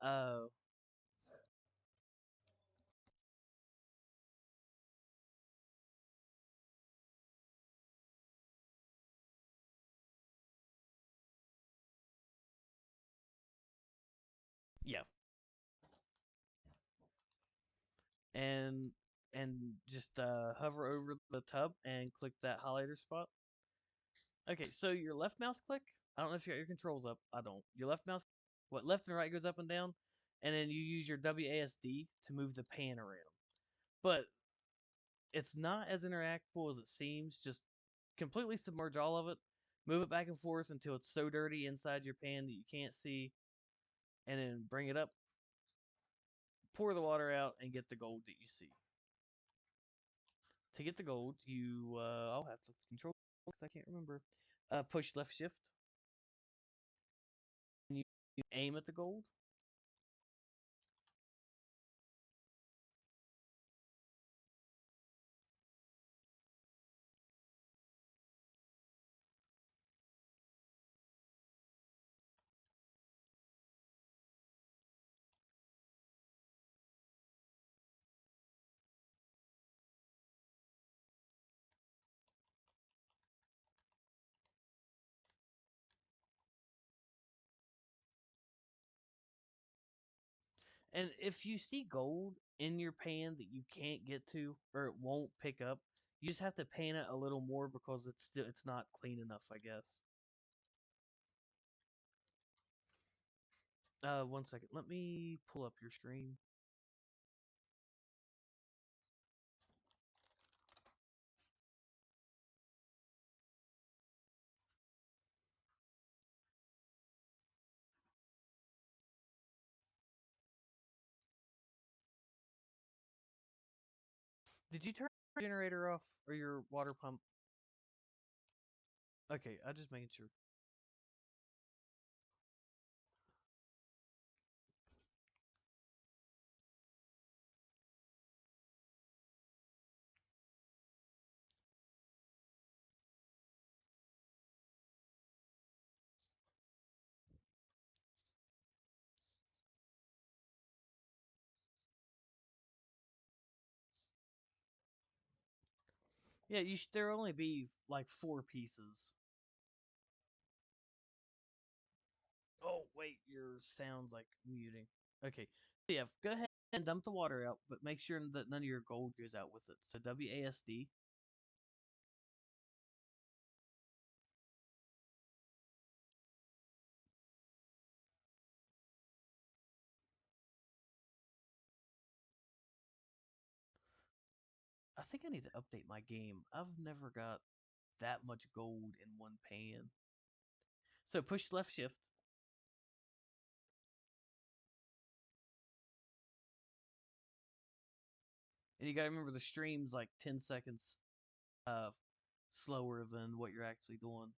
yeah, and just hover over the tub and click that highlighter spot. Okay, so your left mouse click. I don't know if you got your controls up. I don't. Your left mouse, what left and right goes up and down, and then you use your WASD to move the pan around. But it's not as interactable as it seems. Just completely submerge all of it, move it back and forth until it's so dirty inside your pan that you can't see, and then bring it up, pour the water out, and get the gold that you see. To get the gold, I'll have to control because I can't remember. Push left shift, and you aim at the gold. And if you see gold in your pan that you can't get to or it won't pick up, you just have to pan it a little more because it's not clean enough, I guess. 1 second. Let me pull up your stream. Did you turn your generator off or your water pump? Okay, I just making sure. Yeah, there only be like 4 pieces. Oh wait, your sound's like muting. Okay, so yeah, go ahead and dump the water out, but make sure that none of your gold goes out with it. So WASD. I think I need to update my game. I've never got that much gold in one pan. So push left shift. And you gotta remember the stream's like 10 seconds uh slower than what you're actually doing.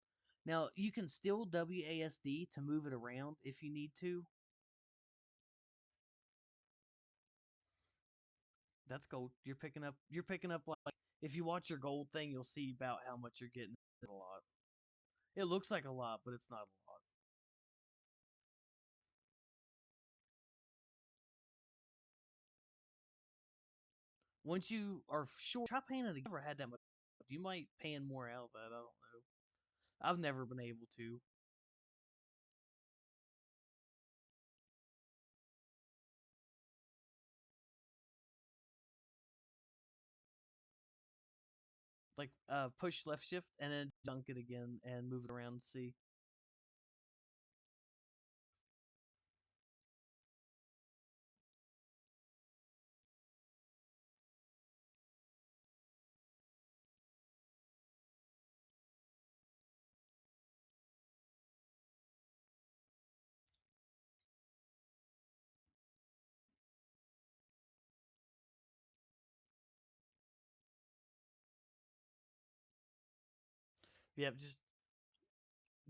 Now you can still WASD to move it around if you need to. That's gold. You're picking up like if you watch your gold thing, you'll see about how much you're getting a lot. It looks like a lot, but it's not a lot. Once you are sure, try paying it again. Never had that much. You might pan more out of that. I don't know. I've never been able to. Like push left shift and then dunk it again and move it around and see. Yep,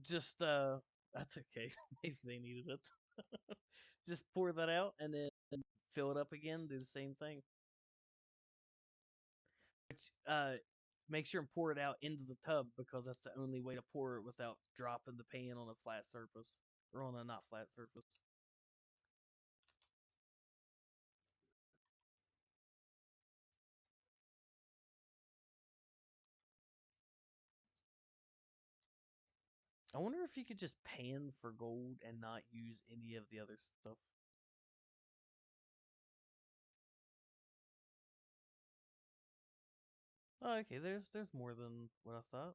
just that's okay. Maybe they needed it. Just pour that out and then fill it up again. Do the same thing. Which make sure and pour it out into the tub because that's the only way to pour it without dropping the pan on a flat surface or on a not flat surface. I wonder if you could just pan for gold and not use any of the other stuff. Oh, okay. There's more than what I thought.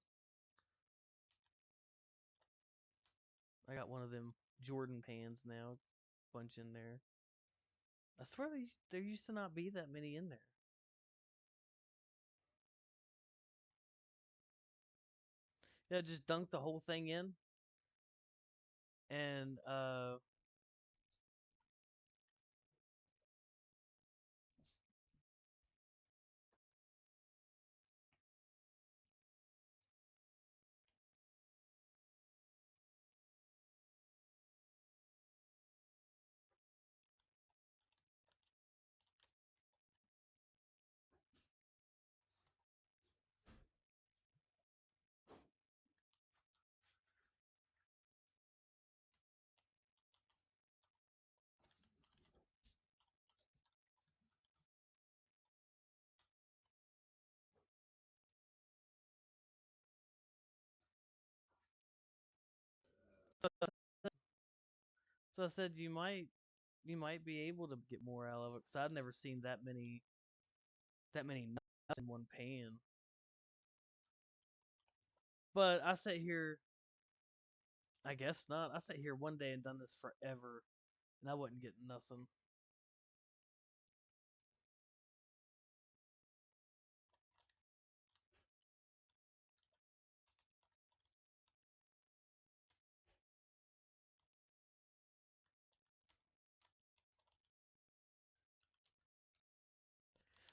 I got one of them Jordan pans now, bunch in there. I swear there used to not be that many in there. Yeah, just dunk the whole thing in, and so I said you might you might be able to get more out of it because I've never seen that many nuts in one pan. But I sat here, I guess not. I sat here one day and done this forever, and I wasn't getting nothing.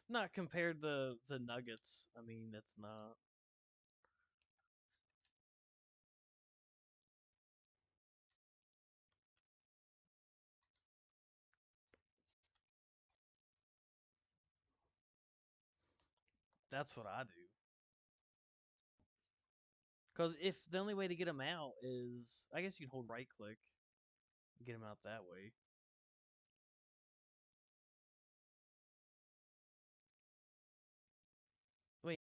Not compared to the nuggets. I mean, it's not. That's what I do. Because if the only way to get them out is, I guess you can hold right click and get them out that way. Wait,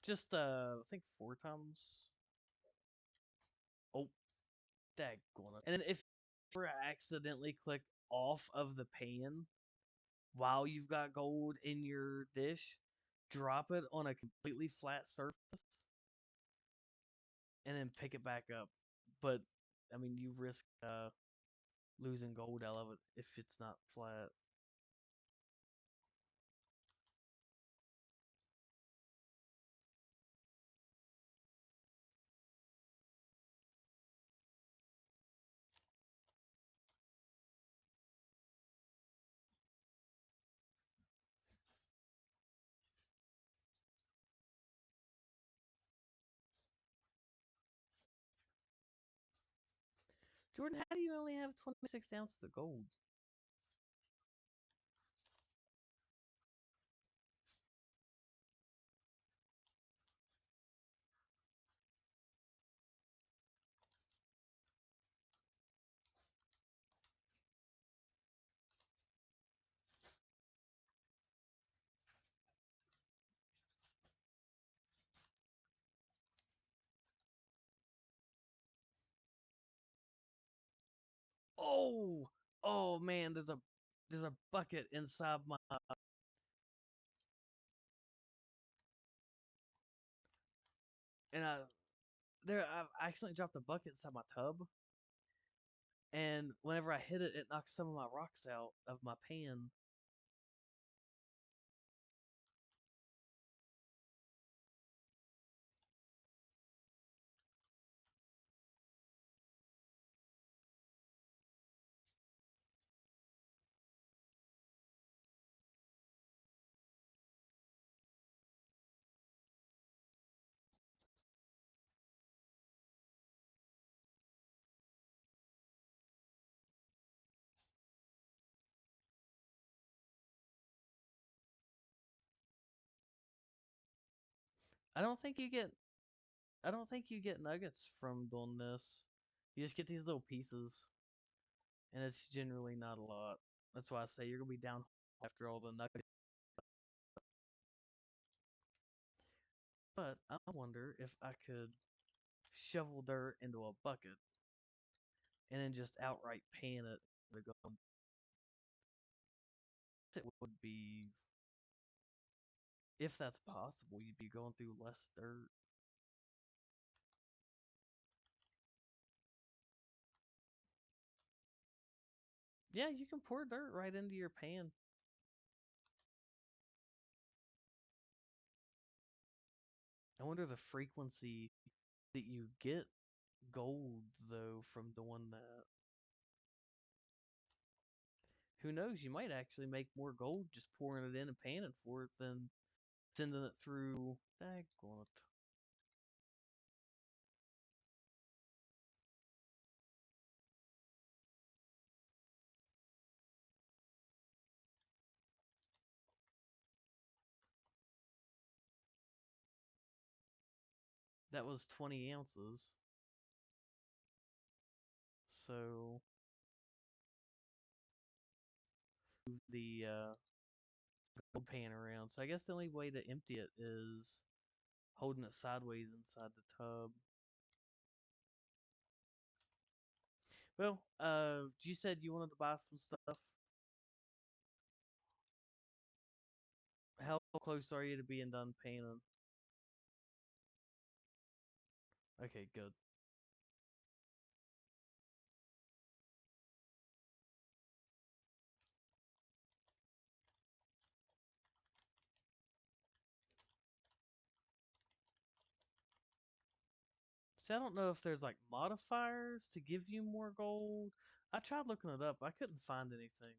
just I think 4 times. Oh, daggone it. And then if you ever accidentally click off of the pan while you've got gold in your dish, drop it on a completely flat surface and then pick it back up. But I mean, you risk losing gold out of it if it's not flat. Jordan, how do you only have 26 ounces of gold? Oh, oh man, there's a bucket inside my and I accidentally dropped a bucket inside my tub, and whenever I hit it, it knocked some of my rocks out of my pan. I don't think you get I don't think you get nuggets from doing this. You just get these little pieces, and it's generally not a lot. That's why I say you're gonna be down after all the nuggets. But I wonder if I could shovel dirt into a bucket and then just outright pan it. It would be, if that's possible, you'd be going through less dirt. Yeah, you can pour dirt right into your pan. I wonder the frequency that you get gold though from doing that. Who knows? You might actually make more gold just pouring it in and panning for it than sending it through. Daggone it. That was 20 ounces. So move the gold pan around. So I guess the only way to empty it is holding it sideways inside the tub. Well, you said you wanted to buy some stuff. How close are you to being done painting? Okay, good. See, I don't know if there's like modifiers to give you more gold. I tried looking it up. I couldn't find anything.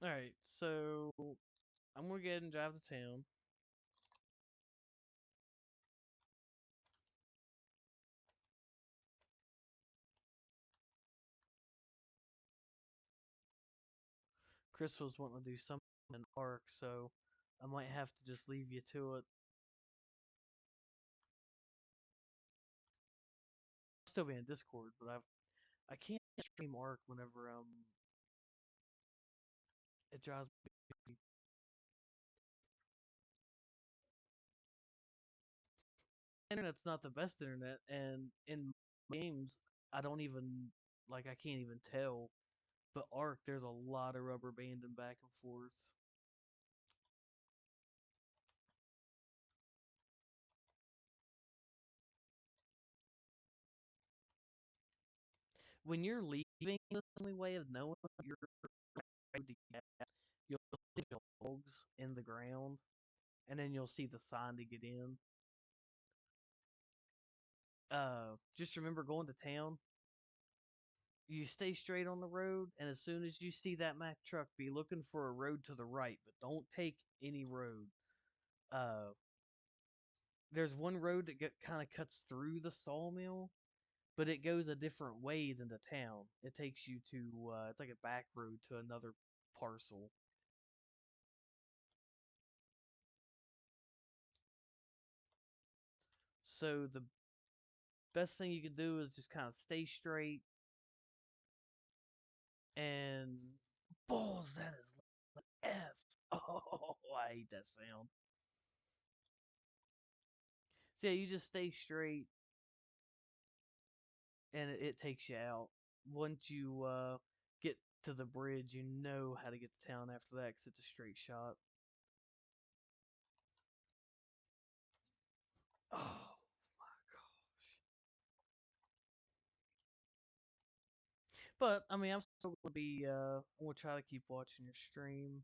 All right, so I'm gonna get and drive to town. Chris was wanting to do something in Ark, so I might have to just leave you to it. I'll still be in Discord, but I can't stream Ark whenever it drives me crazy. Internet's not the best internet, and in games I don't even like I can't even tell. But Ark, there's a lot of rubber banding back and forth. When you're leaving, the only way of knowing you're road to get, you'll see dogs in the ground, and then you'll see the sign to get in. Just remember going to town. You stay straight on the road, and as soon as you see that Mack truck, be looking for a road to the right, but don't take any road. Uh, there's one road that kind of cuts through the sawmill, but it goes a different way than the town. It takes you to it's like a back road to another parcel. So the best thing you can do is just kind of stay straight and balls. That is F. Oh, I hate that sound. So yeah, you just stay straight and it takes you out. Once you get to the bridge, you know how to get to town after that because it's a straight shot. Oh my gosh! But I mean, I'm still gonna be. I'm gonna try to keep watching your stream.